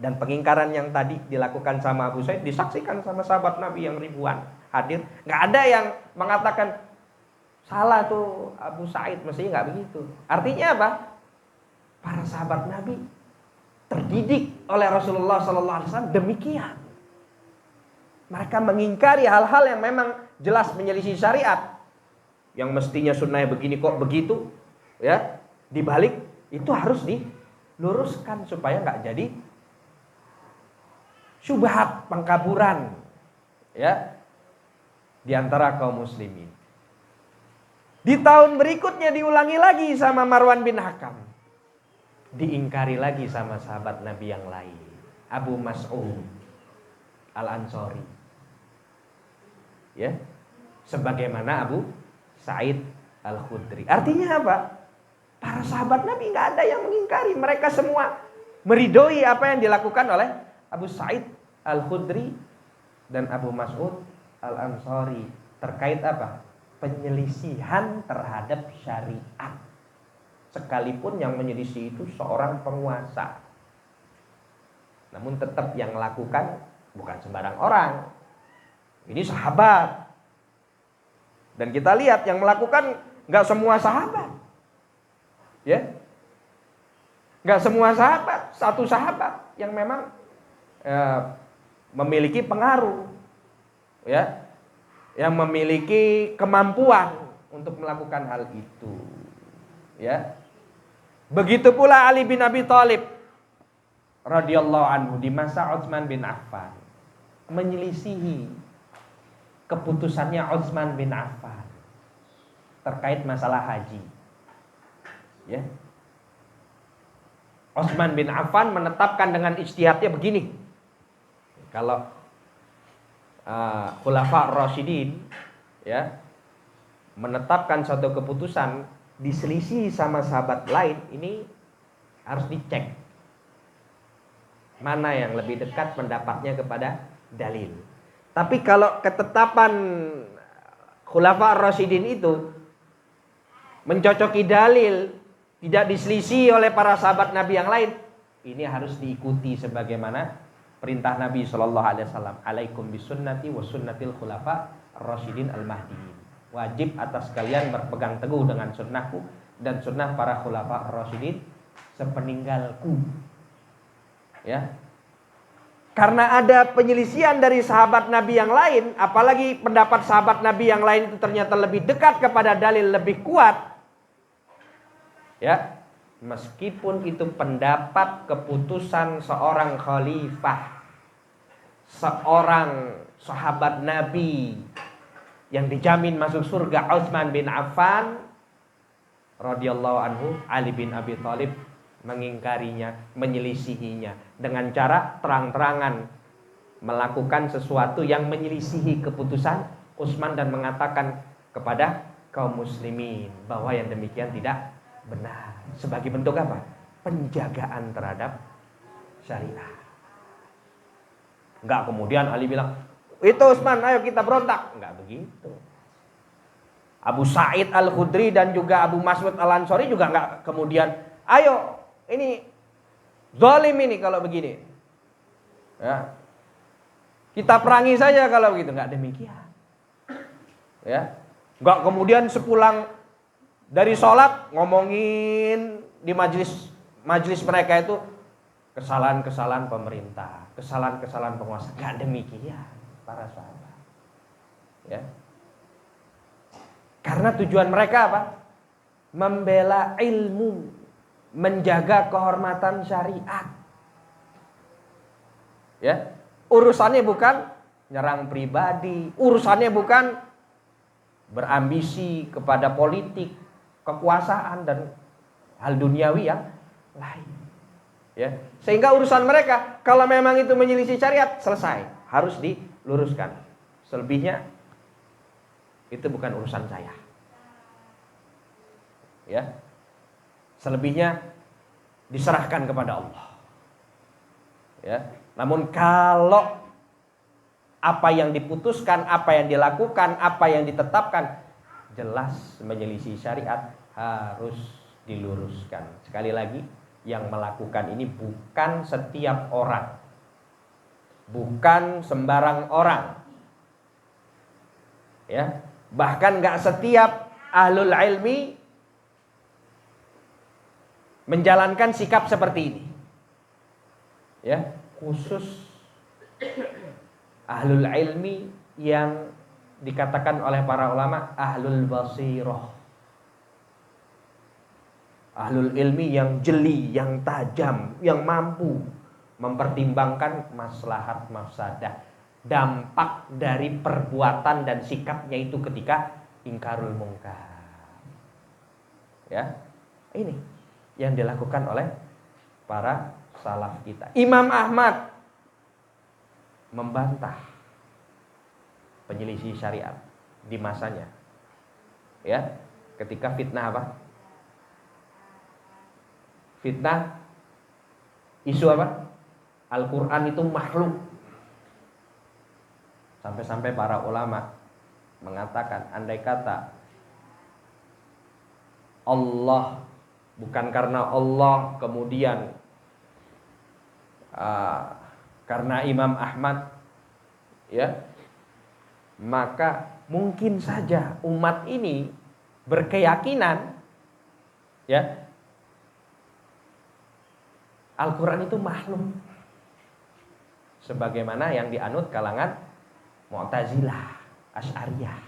Dan pengingkaran yang tadi dilakukan sama Abu Sa'id disaksikan sama sahabat Nabi yang ribuan hadir. Nggak ada yang mengatakan salah tuh Abu Sa'id, mestinya nggak begitu. Artinya apa? Para sahabat Nabi terdidik oleh Rasulullah SAW demikian. Mereka mengingkari hal-hal yang memang jelas menyelisih syariat, yang mestinya sunnahnya begini kok begitu, ya, dibalik itu harus diluruskan supaya nggak jadi syubhat, pengkaburan, ya, di antara kaum muslimin. Di tahun berikutnya diulangi lagi sama Marwan bin Hakam, diingkari lagi sama sahabat Nabi yang lain, Abu Mas'ud Al-Ansari, ya, sebagaimana Abu Sa'id Al-Khudri. Artinya apa? Para sahabat Nabi nggak ada yang mengingkari, mereka semua meridhoi apa yang dilakukan oleh Abu Sa'id Al-Khudri dan Abu Mas'ud Al-Ansari terkait apa? Penyelisihan terhadap syariat. Sekalipun yang menyelisih itu seorang penguasa, namun tetap yang melakukan bukan sembarang orang. Ini sahabat. Dan kita lihat yang melakukan nggak semua sahabat, ya, nggak semua sahabat, satu sahabat yang memang memiliki pengaruh, ya, yang memiliki kemampuan untuk melakukan hal itu, ya. Begitu pula Ali bin Abi Thalib radhiyallahu anhu di masa Utsman bin Affan menyelisihi keputusannya Utsman bin Affan terkait masalah haji, ya. Utsman bin Affan menetapkan dengan ijtihadnya begini. Kalau Khulafa Rasyidin, ya, menetapkan suatu keputusan diselisih sama sahabat lain, ini harus dicek mana yang lebih dekat pendapatnya kepada dalil. Tapi kalau ketetapan Khulafa Rasyidin itu mencocoki dalil, tidak diselisih oleh para sahabat Nabi yang lain, ini harus diikuti sebagaimana perintah Nabi SAW. Alaikum bisunnati wa sunnatil khulafa rasyidin al-mahdiin. Wajib atas kalian berpegang teguh dengan sunnahku dan sunnah para khulafa rasyidin sepeninggalku, ya. Karena ada penyelisihan dari sahabat Nabi yang lain, apalagi pendapat sahabat Nabi yang lain itu ternyata lebih dekat kepada dalil, lebih kuat, ya. Meskipun itu pendapat keputusan seorang khalifah, seorang sahabat Nabi yang dijamin masuk surga, Utsman bin Affan radhiyallahu anhu, Ali bin Abi Thalib mengingkarinya, menyelisihinya dengan cara terang-terangan melakukan sesuatu yang menyelisihi keputusan Utsman dan mengatakan kepada kaum muslimin bahwa yang demikian tidak benar. Sebagai bentuk apa? Penjagaan terhadap syariat. Enggak kemudian Ali bilang, "Itu Utsman, ayo kita berontak." Enggak begitu. Abu Sa'id Al-Khudri dan juga Abu Mas'ud Al-Ansari juga enggak kemudian, "Ayo, ini zalim ini kalau begini." Ya. Kita perangi saja kalau begitu, enggak demikian. Ya. Enggak kemudian sepulang dari sholat ngomongin di majelis mereka itu kesalahan-kesalahan pemerintah, kesalahan-kesalahan penguasa. Enggak demikian para sahabat. Ya. Karena tujuan mereka apa? Membela ilmu, menjaga kehormatan syariat. Ya. Urusannya bukan nyerang pribadi, urusannya bukan berambisi kepada politik, kekuasaan dan hal duniawi yang lain. Ya. Sehingga urusan mereka kalau memang itu menyelisih syariat, selesai, harus diluruskan. Selebihnya itu bukan urusan saya. Ya. Selebihnya diserahkan kepada Allah. Ya. Namun kalau apa yang diputuskan, apa yang dilakukan, apa yang ditetapkan jelas menyelisih syariat, harus diluruskan. Sekali lagi, yang melakukan ini bukan setiap orang, bukan sembarang orang. Ya, bahkan nggak setiap ahlul ilmi menjalankan sikap seperti ini. Ya, khusus ahlul ilmi yang dikatakan oleh para ulama ahlul basirah. Ahlul ilmi yang jeli, yang tajam, yang mampu mempertimbangkan maslahat mafsadah, dampak dari perbuatan dan sikapnya itu ketika ingkarul mungkar. Ya, ini yang dilakukan oleh para salaf kita. Imam Ahmad membantah penyelisih syariat di masanya. Ya, ketika fitnah apa? Fitnah isu apa? Al-Quran itu makhluk. Sampai-sampai para ulama mengatakan andai kata Allah, bukan karena Allah kemudian karena Imam Ahmad, ya, maka mungkin saja umat ini berkeyakinan, ya, Al-Quran itu makhluk, sebagaimana yang dianut kalangan Mu'tazilah, Asy'ariyah.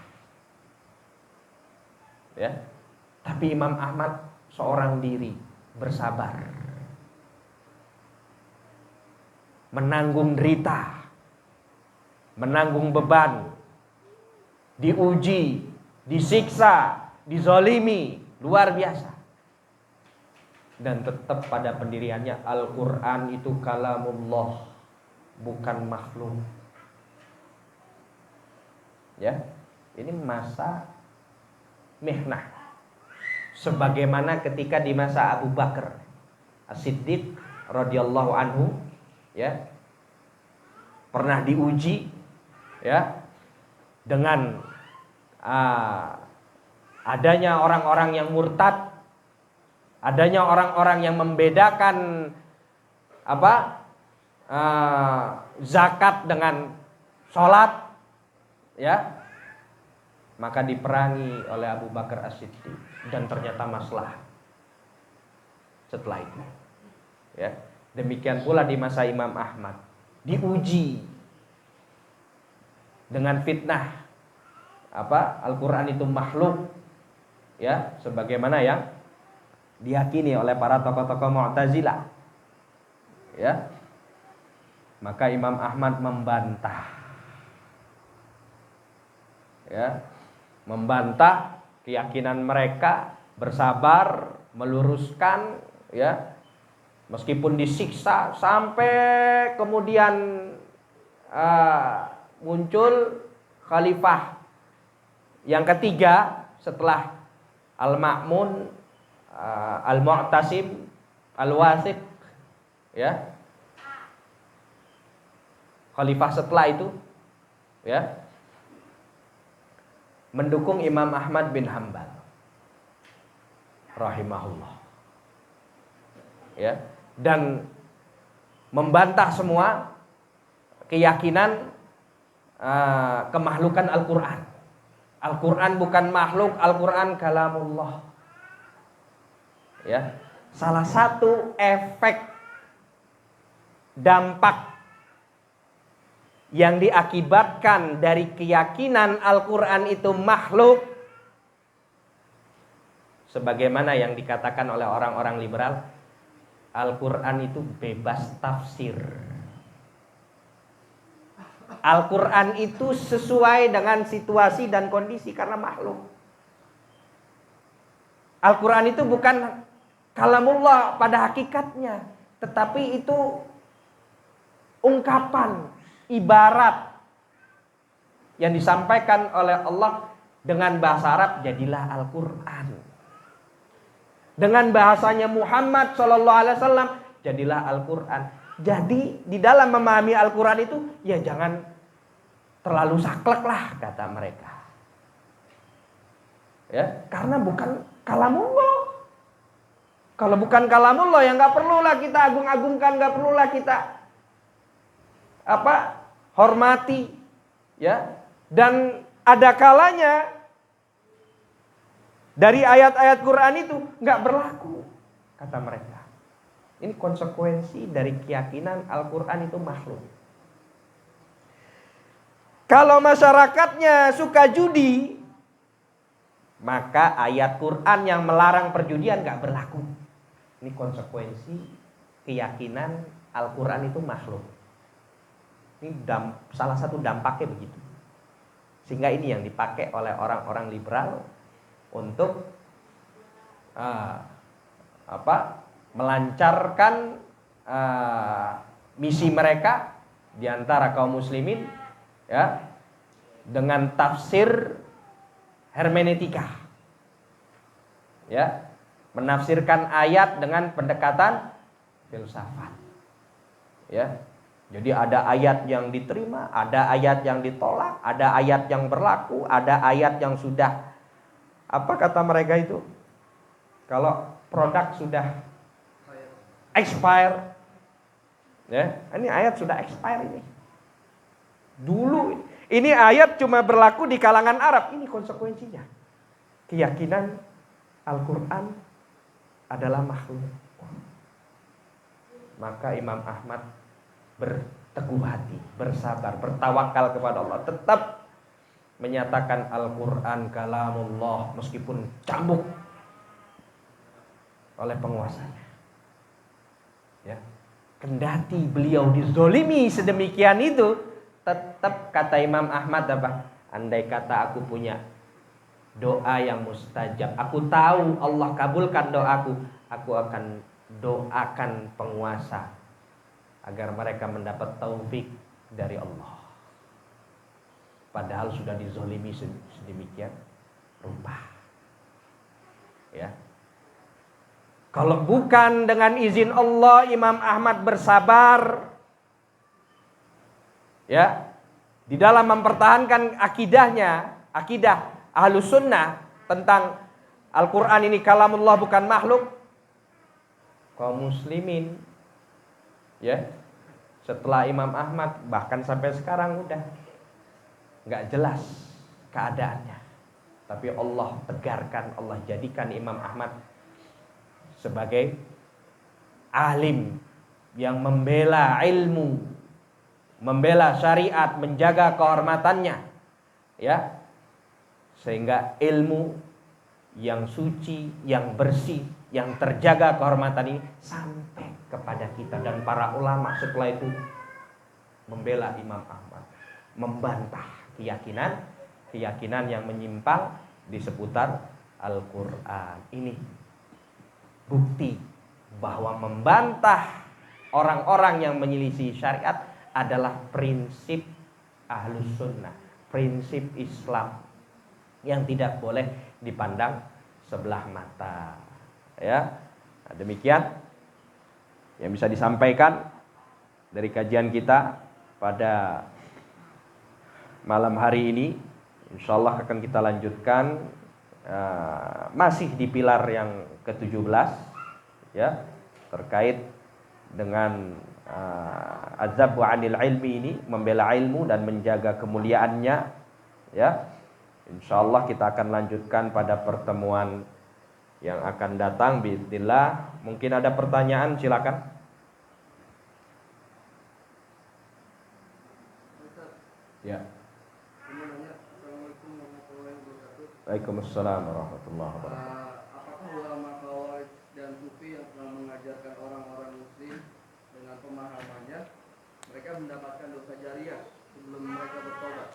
Ya, tapi Imam Ahmad seorang diri, bersabar, menanggung derita, menanggung beban, diuji, disiksa, dizalimi, luar biasa. Dan tetap pada pendiriannya, Al-Quran itu kalamullah, bukan makhluk. Ya, ini masa mihnah. Sebagaimana ketika di masa Abu Bakar As-Siddiq radhiyallahu anhu, ya, pernah diuji, ya, dengan adanya orang-orang yang murtad, adanya orang-orang yang membedakan zakat dengan sholat, ya, maka diperangi oleh Abu Bakar As-Siddiq dan ternyata maslahat setelah itu. Ya, demikian pula di masa Imam Ahmad, diuji dengan fitnah Al-Quran itu makhluk, ya, sebagaimana yang diyakini oleh para tokoh-tokoh Mu'tazilah. Ya, maka Imam Ahmad membantah, ya, membantah keyakinan mereka, bersabar, meluruskan, ya, Meskipun disiksa sampai kemudian muncul khalifah yang ketiga setelah Al-Ma'mun, Al-Mu'tasim, Al-Wathiq, ya. Khalifah setelah itu, ya, mendukung Imam Ahmad bin Hambal rahimahullah, ya, dan membantah semua keyakinan kemahlukan Al-Quran. Al-Quran bukan makhluk, Al-Quran kalamullah. Ya, salah satu efek dampak yang diakibatkan dari keyakinan Al-Quran itu makhluk, sebagaimana yang dikatakan oleh orang-orang liberal, Al-Quran itu bebas tafsir. Al-Quran itu sesuai dengan situasi dan kondisi karena makhluk. Al-Quran itu bukan kalamullah pada hakikatnya, tetapi itu ungkapan, ibarat yang disampaikan oleh Allah dengan bahasa Arab, jadilah Al-Quran. Dengan bahasanya Muhammad SAW, jadilah Al-Quran. Jadi di dalam memahami Al-Quran itu, ya jangan terlalu saklek lah kata mereka. Ya, karena bukan kalamullah. Kalau bukan kalamullah, ya nggak perlulah kita agung-agungkan, nggak perlulah kita hormati, ya. Dan ada kalanya dari ayat-ayat Quran itu nggak berlaku kata mereka. Ini konsekuensi dari keyakinan Al-Quran itu makhluk. Kalau masyarakatnya suka judi, maka ayat Quran yang melarang perjudian nggak berlaku. Ini konsekuensi keyakinan Al-Quran itu makhluk. Ini salah satu dampaknya begitu. Sehingga ini yang dipakai oleh orang-orang liberal untuk melancarkan misi mereka di antara kaum muslimin, ya, dengan tafsir hermeneutika, ya, menafsirkan ayat dengan pendekatan filsafat, ya. Jadi ada ayat yang diterima, ada ayat yang ditolak, ada ayat yang berlaku, ada ayat yang sudah, apa kata mereka itu, kalau produk sudah expire, ya, ini ayat sudah expire ini. Dulu ini ayat cuma berlaku di kalangan Arab. Ini konsekuensinya. Keyakinan Al-Quran adalah makhluk. Maka Imam Ahmad berteguh hati, bersabar, bertawakal kepada Allah, tetap menyatakan Al-Quran kalamullah meskipun cambuk oleh penguasanya. Ya. Kendati beliau dizolimi sedemikian itu, tetap kata Imam Ahmad apa? Andai kata aku punya doa yang mustajab, aku tahu Allah kabulkan doaku, aku akan doakan penguasa agar mereka mendapat taufik dari Allah. Padahal sudah dizolimi sedemikian rupa. Ya. Kalau bukan dengan izin Allah, Imam Ahmad bersabar, ya, di dalam mempertahankan akidahnya, akidah Ahlus Sunnah tentang Al-Quran ini kalamullah bukan makhluk, kaum muslimin, ya, setelah Imam Ahmad bahkan sampai sekarang udah nggak jelas keadaannya. Tapi Allah tegarkan, Allah jadikan Imam Ahmad sebagai alim yang membela ilmu, membela syariat, menjaga kehormatannya, ya, sehingga ilmu yang suci, yang bersih, yang terjaga kehormatan ini sampai kepada kita. Dan para ulama setelah itu membela Imam Ahmad, membantah keyakinan yang menyimpang di seputar Al-Quran. Ini bukti bahwa membantah orang-orang yang menyelisih syariat adalah prinsip Ahlus Sunnah, prinsip Islam yang tidak boleh dipandang sebelah mata. Ya, nah, demikian yang bisa disampaikan dari kajian kita pada malam hari ini. Insyaallah akan kita lanjutkan masih di pilar yang ke-17 ya, terkait dengan azab wa anil ilmi ini, membela ilmu dan menjaga kemuliaannya ya. Insyaallah kita akan lanjutkan pada pertemuan yang akan datang bismillah. Mungkin ada pertanyaan, silakan. Ya. Waalaikumsalam warahmatullahi wabarakatuh. Apakah ulama Khawarij dan Sufi yang telah mengajarkan orang-orang muslim dengan pemahamannya, mereka mendapatkan dosa jariah sebelum mereka bertobat?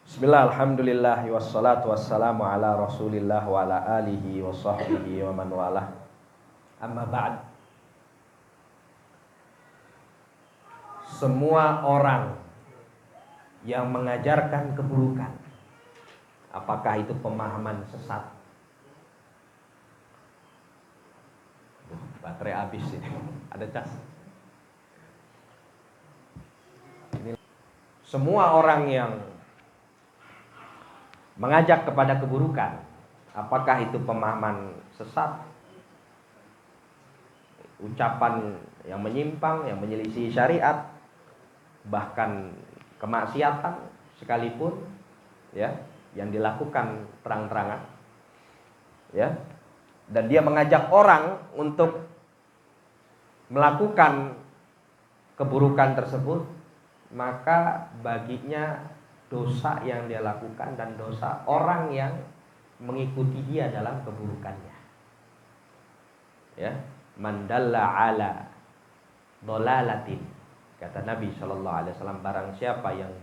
Bismillah, alhamdulillah, wassalatu wassalamu ala rasulillah wa ala alihi wa sahbihi wa man walah. Amma ba'd. Semua orang yang mengajarkan keburukan, apakah itu pemahaman sesat? Baterai habis ini. Ada cas. Semua orang yang mengajak kepada keburukan, apakah itu pemahaman sesat, ucapan yang menyimpang, yang menyelisih syariat, bahkan kemaksiatan sekalipun ya, yang dilakukan terang-terangan ya, dan dia mengajak orang untuk melakukan keburukan tersebut, maka baginya dosa yang dia lakukan dan dosa orang yang mengikuti dia dalam keburukannya ya. Man dalla ala dhalalatin, kata Nabi SAW, barang siapa yang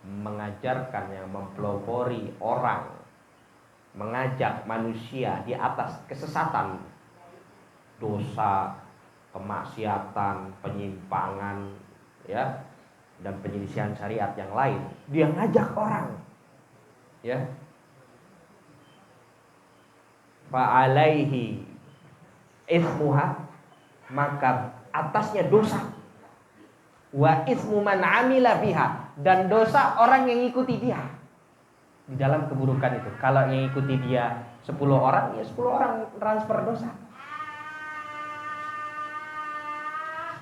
mengajarkan, yang mempelopori orang, mengajak manusia di atas kesesatan, dosa, kemaksiatan, penyimpangan ya, dan penyelisihan syariat yang lain, dia ngajak orang ya, fa'alaihi ismuha, maka atasnya dosa, wa ismu man amila biha, dan dosa orang yang ikuti dia di dalam keburukan itu. Kalau yang ikuti dia 10 orang, ya 10 orang transfer dosa.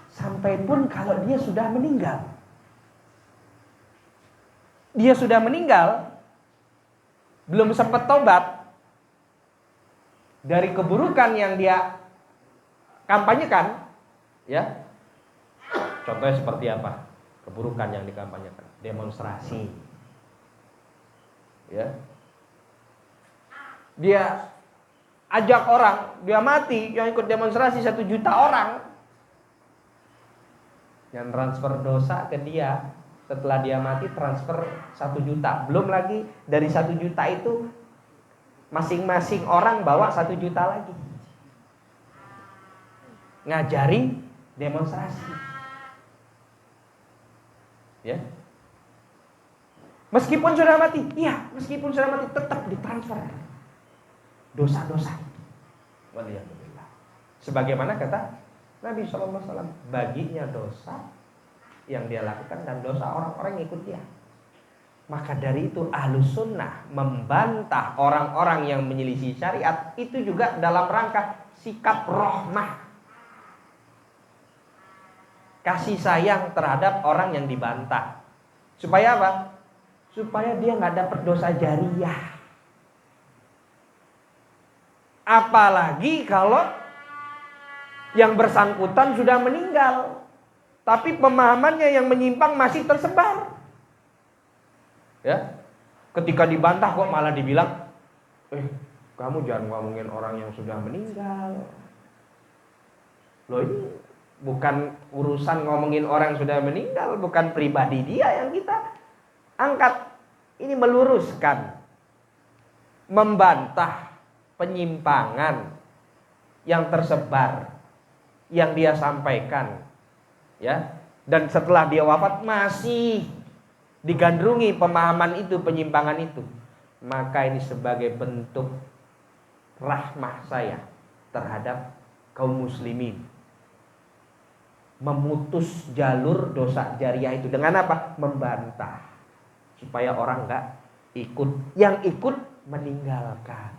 Sampai pun kalau dia sudah meninggal. Dia sudah meninggal, belum sempat tobat dari keburukan yang dia kampanyekan ya. Contohnya seperti apa? Keburukan yang dikampanyekan, demonstrasi ya. Dia ajak orang, dia mati, yang ikut demonstrasi 1 juta orang, yang transfer dosa ke dia setelah dia mati, transfer 1 juta. Belum lagi dari 1 juta itu masing-masing orang bawa 1 juta lagi, ngajari demonstrasi ya. Meskipun sudah mati, iya, meskipun sudah mati tetap ditransfer dosa-dosa. Waliyahulillah. Sebagaimana kata Nabi SAW, baginya dosa yang dia lakukan dan dosa orang-orang yang ikut dia. Maka dari itu Ahlus Sunnah membantah orang-orang yang menyelisih syariat itu juga dalam rangka sikap rahmah, kasih sayang terhadap orang yang dibantah. Supaya apa? Supaya dia nggak dapat dosa jariah. Apalagi kalau yang bersangkutan sudah meninggal, tapi pemahamannya yang menyimpang masih tersebar. Ya, ketika dibantah kok malah dibilang, kamu jangan ngomongin orang yang sudah meninggal. Loh, ini bukan urusan ngomongin orang yang sudah meninggal, bukan pribadi dia yang kita angkat. Ini meluruskan, membantah penyimpangan yang tersebar, yang dia sampaikan, ya, dan setelah dia wafat masih digandrungi pemahaman itu, penyimpangan itu, maka ini sebagai bentuk rahmah saya terhadap kaum muslimin, memutus jalur dosa jariah itu dengan apa? Membantah, supaya orang nggak ikut, yang ikut meninggalkan,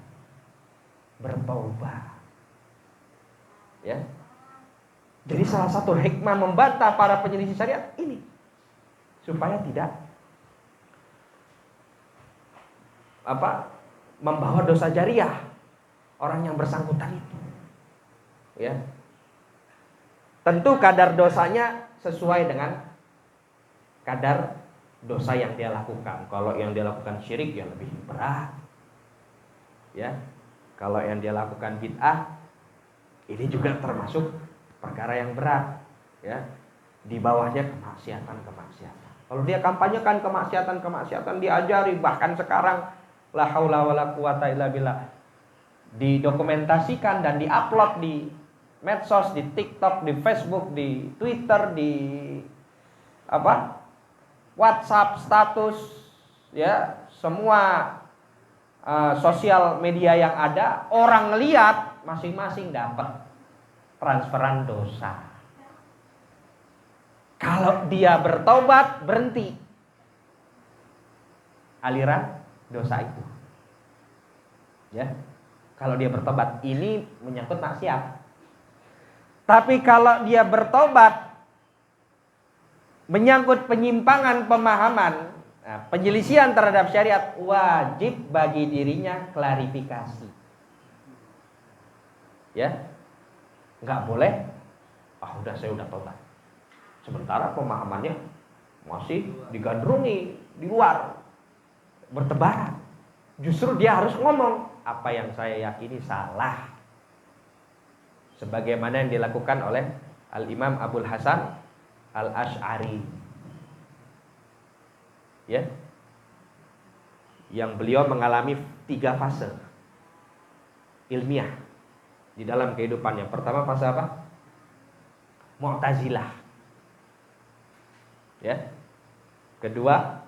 bertaubat. Ya. Jadi salah satu hikmah membantah para penyelisih syariat ini, supaya tidak membawa dosa jariah orang yang bersangkutan itu. Ya. Tentu kadar dosanya sesuai dengan kadar dosa yang dia lakukan. Kalau yang dia lakukan syirik ya lebih berat. Ya. Kalau yang dia lakukan bid'ah, ini juga termasuk perkara yang berat, ya. Di bawahnya kemaksiatan. Kalau dia kampanyekan kemaksiatan, diajari, bahkan sekarang la haula wala quwata illa billah, didokumentasikan dan diupload di medsos, di TikTok, di Facebook, di Twitter, di WhatsApp status, ya, semua sosial media yang ada, orang lihat, masing-masing dapat transferan dosa. Kalau dia bertobat, berhenti aliran dosa itu. Ya. Kalau dia bertobat, ini menyangkut maksiat. Tapi kalau dia bertobat menyangkut penyimpangan pemahaman, penyelisihan terhadap syariat, wajib bagi dirinya klarifikasi. Ya, nggak boleh, saya udah tobat, sementara pemahamannya masih digandrungi di luar, bertebaran. Justru dia harus ngomong, apa yang saya yakini salah, sebagaimana yang dilakukan oleh Al-Imam Abul Hasan Al-Asy'ari, ya, yang beliau mengalami 3 fase ilmiah di dalam kehidupannya. Pertama fase apa? Mu'tazilah, ya. Kedua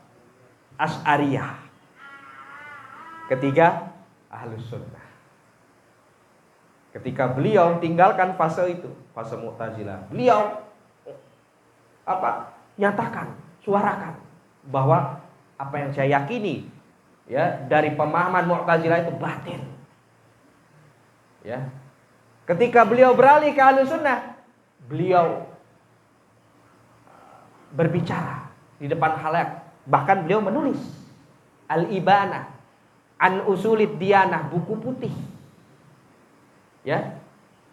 Asy'ariyah. Ketiga Ahlus Sunnah. Ketika beliau tinggalkan fase itu, fase Mu'tazilah, beliau nyatakan, suarakan bahwa apa yang saya yakini, ya, dari pemahaman Mu'tazilah itu batil. Ya. Ketika beliau beralih ke Ahlus Sunnah, beliau berbicara di depan khalayak, bahkan beliau menulis Al-Ibanah an Usulid Diyanah, buku putih, ya,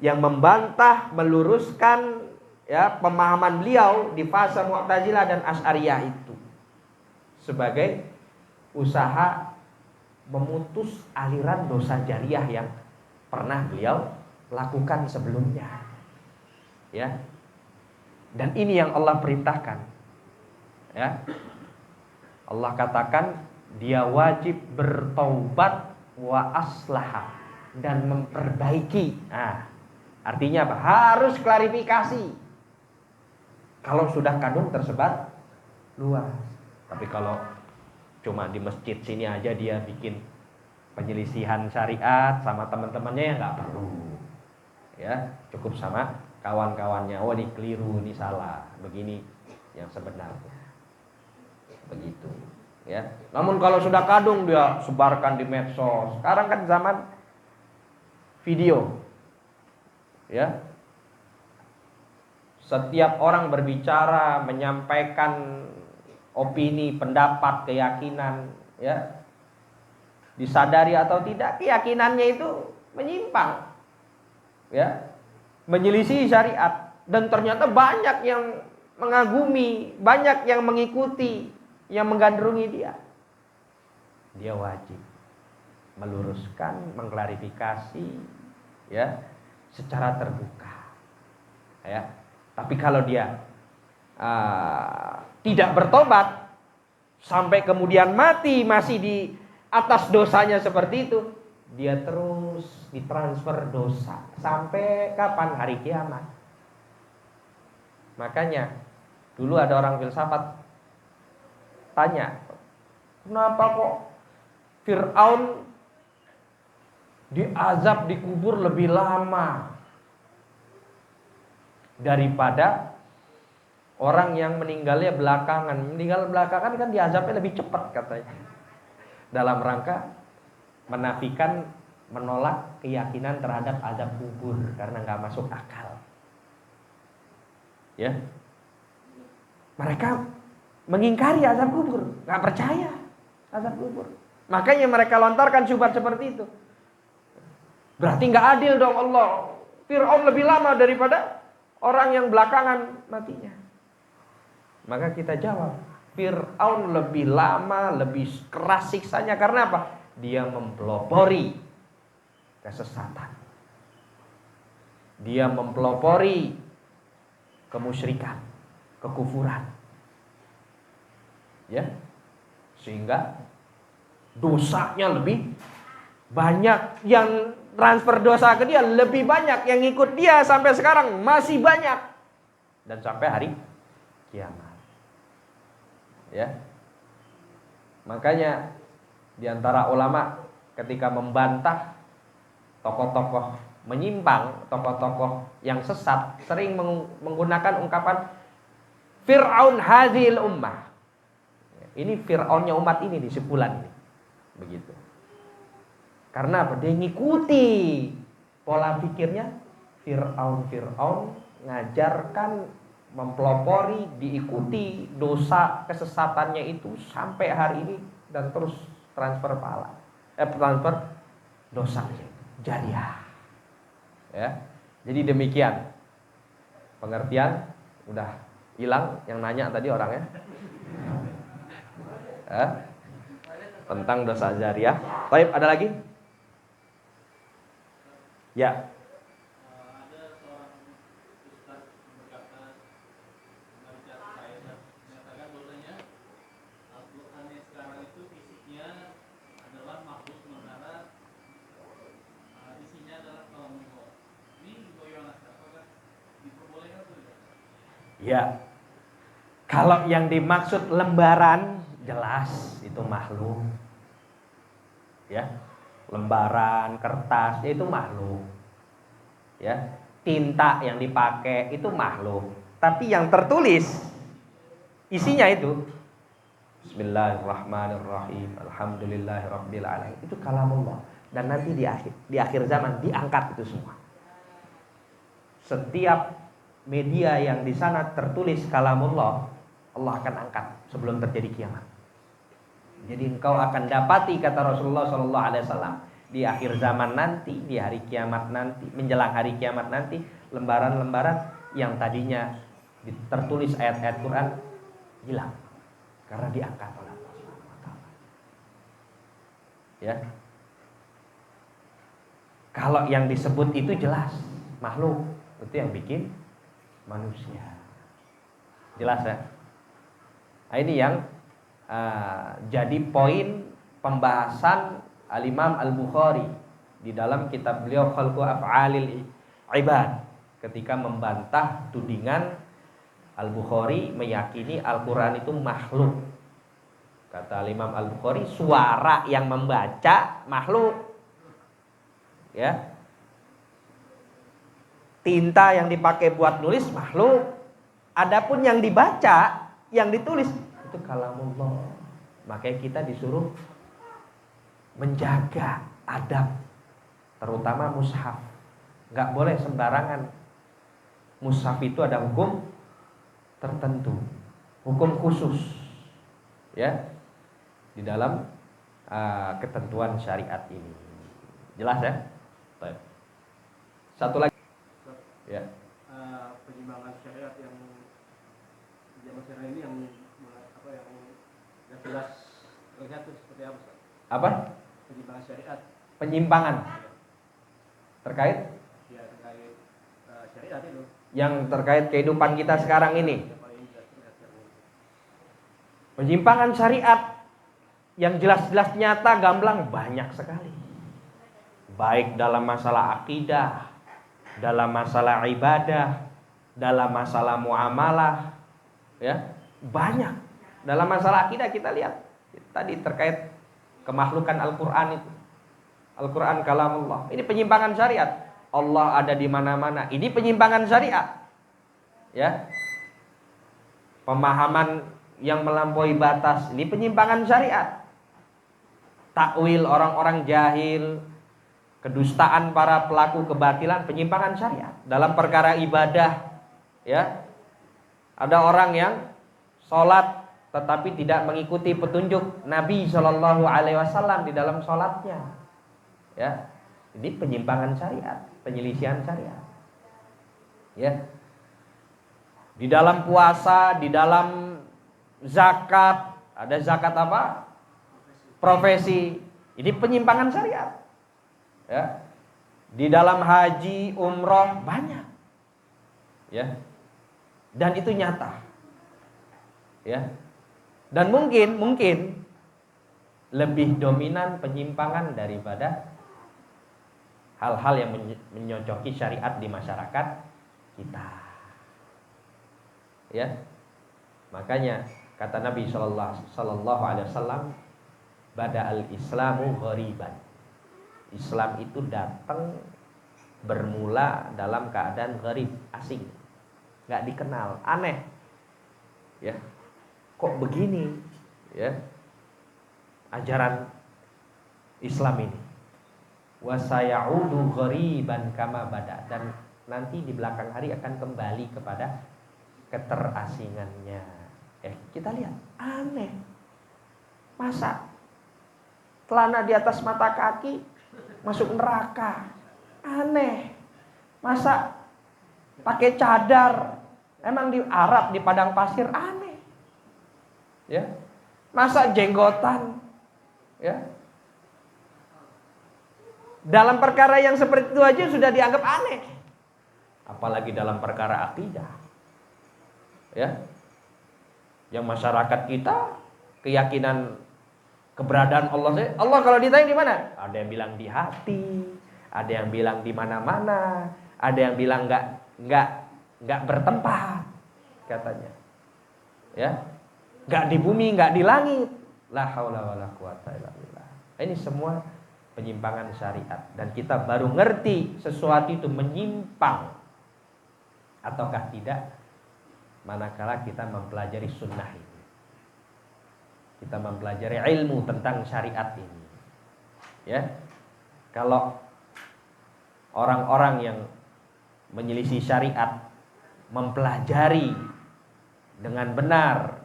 yang membantah, meluruskan, ya, pemahaman beliau di fase Mu'tazilah dan Asy'ariyah itu, sebagai usaha memutus aliran dosa jariah yang pernah beliau lakukan sebelumnya, ya. Dan ini yang Allah perintahkan, ya. Allah katakan dia wajib bertaubat wa aslaha, dan memperbaiki. Artinya apa? Harus klarifikasi. Kalau sudah kadung tersebar luas. Tapi kalau cuma di masjid sini aja dia bikin penyelisihan syariat sama teman-temannya, ya nggak perlu. Ya, cukup sama kawan-kawannya. Oh, ini keliru, ini salah, begini yang sebenarnya. Begitu. Ya. Namun kalau sudah kadung dia sebarkan di medsos. Sekarang kan zaman video. Ya. Setiap orang berbicara, menyampaikan opini, pendapat, keyakinan, ya. Disadari atau tidak, keyakinannya itu menyimpang. Ya. Menyelisih syariat, dan ternyata banyak yang mengagumi, banyak yang mengikuti, yang menggandrungi dia. Dia wajib meluruskan, mengklarifikasi, ya, secara terbuka, ya. Tapi kalau dia tidak bertobat sampai kemudian mati masih di atas dosanya seperti itu, dia terus ditransfer dosa sampai kapan? Hari kiamat. Makanya dulu ada orang filsafat tanya, kenapa kok Fir'aun diazab dikubur lebih lama daripada orang yang meninggalnya belakangan? Meninggal belakangan kan diazabnya lebih cepat katanya. Dalam rangka menafikan, menolak keyakinan terhadap azab kubur karena nggak masuk akal. Ya, mereka mengingkari azab kubur, nggak percaya azab kubur. Makanya mereka lontarkan syubhat seperti itu. Berarti nggak adil dong Allah. Fir'aun lebih lama daripada orang yang belakangan matinya. Maka kita jawab, Fir'aun lebih lama, lebih keras siksanya karena apa? Dia mempelopori kesesatan. Dia mempelopori kemusyrikan, kekufuran. Ya. Sehingga dosanya lebih banyak, yang transfer dosa ke dia lebih banyak, yang ikut dia sampai sekarang masih banyak dan sampai hari kiamat. Ya. Makanya di antara ulama ketika membantah tokoh-tokoh menyimpang, tokoh-tokoh yang sesat, sering menggunakan ungkapan Fir'aun hadhil ummah. Ini Fir'aunnya umat ini, di sepulan ini. Begitu. Karena apa? Dia ngikuti pola pikirnya Fir'aun ngajarkan, mempelopori, diikuti dosa kesesatannya itu sampai hari ini dan terus transfer pahala. Transfer dosa jariah. Ya. Jadi demikian. Pengertian udah hilang yang nanya tadi orangnya. Tentang dosa jariah. Baik, ada lagi? Ya. Ada seorang ustaz berkata membaca ayat menyatakan bahwasanya Al-Qur'an yang sekarang itu fisiknya adalah makhluk sementara isinya adalah kalamullah. Ini bagaimana? Apakah diperbolehkan atau tidak? Ya. Kalau yang dimaksud lembaran jelas itu makhluk. Ya. Lembaran, kertas itu makhluk. Ya. Tinta yang dipakai itu makhluk. Tapi yang tertulis isinya itu Bismillahirrahmanirrahim. Alhamdulillahirabbil alamin. Itu kalamullah. Dan nanti di akhir zaman diangkat itu semua. Setiap media yang di sana tertulis kalamullah, Allah akan angkat sebelum terjadi kiamat. Jadi engkau akan dapati, kata Rasulullah SAW, di akhir zaman nanti, di hari kiamat nanti, menjelang hari kiamat nanti, lembaran-lembaran yang tadinya tertulis ayat-ayat Quran hilang karena diangkat oleh Allah SWT. Ya. Kalau yang disebut itu jelas makhluk, itu yang bikin manusia. Jelas ya? Nah, ini yang jadi poin pembahasan Al-Imam Al-Bukhari di dalam kitab beliau Khalqu Af'alil Ibad, ketika membantah tudingan Al-Bukhari meyakini Al-Quran itu makhluk. Kata Al-Imam Al-Bukhari, suara yang membaca makhluk. Ya. Tinta yang dipakai buat nulis makhluk. Adapun yang dibaca, yang ditulis itu kalamullah. Makanya kita disuruh menjaga adab, terutama mushaf. Gak boleh sembarangan. Mushaf itu ada hukum tertentu, hukum khusus, ya, di dalam ketentuan syariat ini. Jelas ya? Baik. Satu lagi. Ya. Penyimpangan syariat yang zaman sekarang ini yang jelas terlihat itu seperti apa? Apa? Penyimpangan syariat. Penyimpangan terkait? Ya, terkait syariat itu. Yang terkait kehidupan kita sekarang ini. Penyimpangan syariat yang jelas-jelas nyata, gamblang banyak sekali. baik dalam masalah akidah, dalam masalah ibadah, dalam masalah muamalah, ya, banyak. Dalam masalah akidah kita lihat tadi terkait kemakhlukan Al-Qur'an itu. Al-Qur'an kalamullah. Ini penyimpangan syariat. Allah ada di mana-mana. Ini penyimpangan syariat. Ya. Pemahaman yang melampaui batas, ini penyimpangan syariat. Takwil orang-orang jahil, kedustaan para pelaku kebatilan, penyimpangan syariat. Dalam perkara ibadah, ya, ada orang yang sholat tetapi tidak mengikuti petunjuk Nabi Shallallahu Alaihi Wasallam di dalam sholatnya, ya, ini penyimpangan syariat, penyelisihan syariat, ya. Di dalam puasa, di dalam zakat, ada zakat apa? Profesi, ini penyimpangan syariat, ya. Di dalam haji, umroh banyak, ya, dan itu nyata, ya. Dan mungkin lebih dominan penyimpangan daripada hal-hal yang menyocoki syariat di masyarakat kita, ya. Makanya kata Nabi Sallallahu Alaihi Wasallam, bada'al Islamu ghariban. Islam itu datang bermula dalam keadaan gharib, asing, nggak dikenal, aneh, ya. Kok begini, ya, ajaran Islam ini. Wa sayaudu ghariban kama bada, dan nanti di belakang hari akan kembali kepada keterasingannya. Kita lihat, aneh. Masa celana di atas mata kaki masuk neraka? Aneh. Masa pakai cadar emang di Arab di padang pasir? Aneh. Ya, masa jenggotan, ya, dalam perkara yang seperti itu aja sudah dianggap aneh, apalagi dalam perkara akidah, ya, yang masyarakat kita keyakinan keberadaan Allah. Allah kalau ditanya di mana? Ada yang bilang di hati, ada yang bilang di mana-mana, ada yang bilang nggak bertempat, katanya, ya. Gak di bumi, gak di langit. La haula wala quwata illa billah. Ini semua penyimpangan syariat. Dan kita baru ngerti sesuatu itu menyimpang ataukah tidak manakala kita mempelajari sunnah ini, kita mempelajari ilmu tentang syariat ini, ya. Kalau orang-orang yang menyelisih syariat mempelajari dengan benar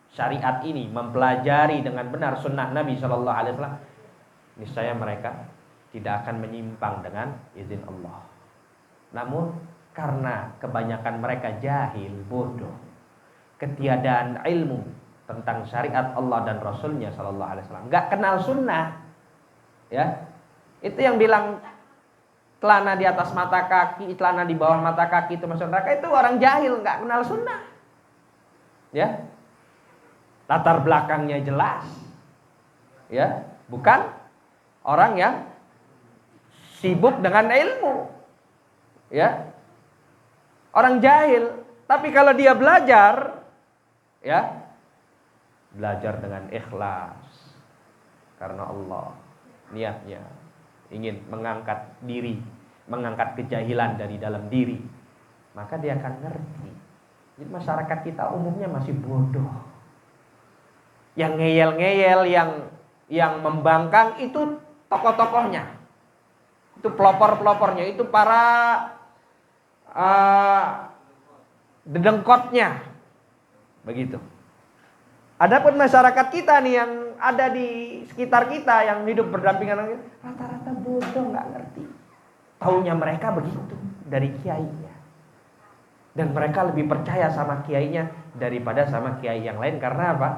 syariat ini, mempelajari dengan benar sunnah Nabi Shallallahu Alaihi Wasallam, niscaya mereka tidak akan menyimpang dengan izin Allah. Namun karena kebanyakan mereka jahil, bodoh, ketiadaan ilmu tentang syariat Allah dan Rasulnya Shallallahu Alaihi Wasallam, nggak kenal sunnah, ya, itu yang bilang celana di atas mata kaki, celana di bawah mata kaki itu masuk neraka, itu orang jahil, nggak kenal sunnah, ya. Latar belakangnya jelas, ya, bukan orang yang sibuk dengan ilmu, ya, orang jahil. Tapi kalau dia belajar, ya, belajar dengan ikhlas karena Allah, niatnya ingin mengangkat diri, mengangkat kejahilan dari dalam diri, maka dia akan ngerti. Jadi masyarakat kita umumnya masih bodoh. Yang ngeyel-ngeyel, yang membangkang itu tokoh-tokohnya, itu pelopor-pelopornya, itu para dedengkotnya, begitu. Adapun masyarakat kita nih yang ada di sekitar kita yang hidup berdampingan, rata-rata bodoh, nggak ngerti. Taunya mereka begitu dari kiainya, dan mereka lebih percaya sama kiainya daripada sama kiai yang lain. Karena apa?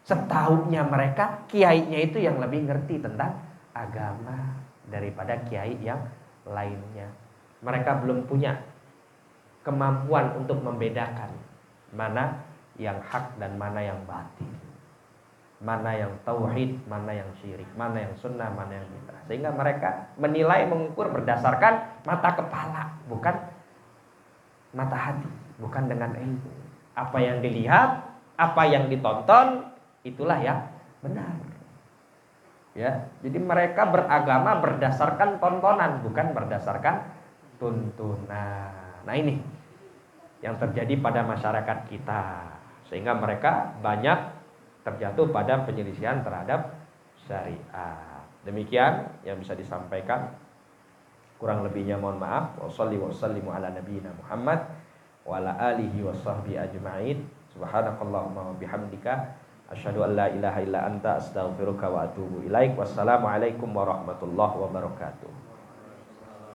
Setahunya mereka kiainya itu yang lebih ngerti tentang agama daripada kiai yang lainnya. Mereka belum punya kemampuan untuk membedakan mana yang hak dan mana yang batil. mana yang tauhid, mana yang syirik, mana yang sunnah, mana yang bid'ah. Sehingga mereka menilai, mengukur berdasarkan mata kepala, bukan mata hati, bukan dengan ilmu. Apa yang dilihat, apa yang ditonton, itulah yang benar. Ya, jadi mereka beragama berdasarkan tontonan, bukan berdasarkan tuntunan. Nah, ini yang terjadi pada masyarakat kita, sehingga mereka banyak terjatuh pada penyelisihan terhadap syariat. Demikian yang bisa disampaikan. Kurang lebihnya mohon maaf. Wassalli wasallimu ala nabiyina Muhammad wa ala alihi washabbihi ajma'in. Subhanakallahumma wa bihamdika asyhadu an la ilaha illa anta astaghfiruka wa atubu ilaik. Wassalamualaikum warahmatullahi wabarakatuh.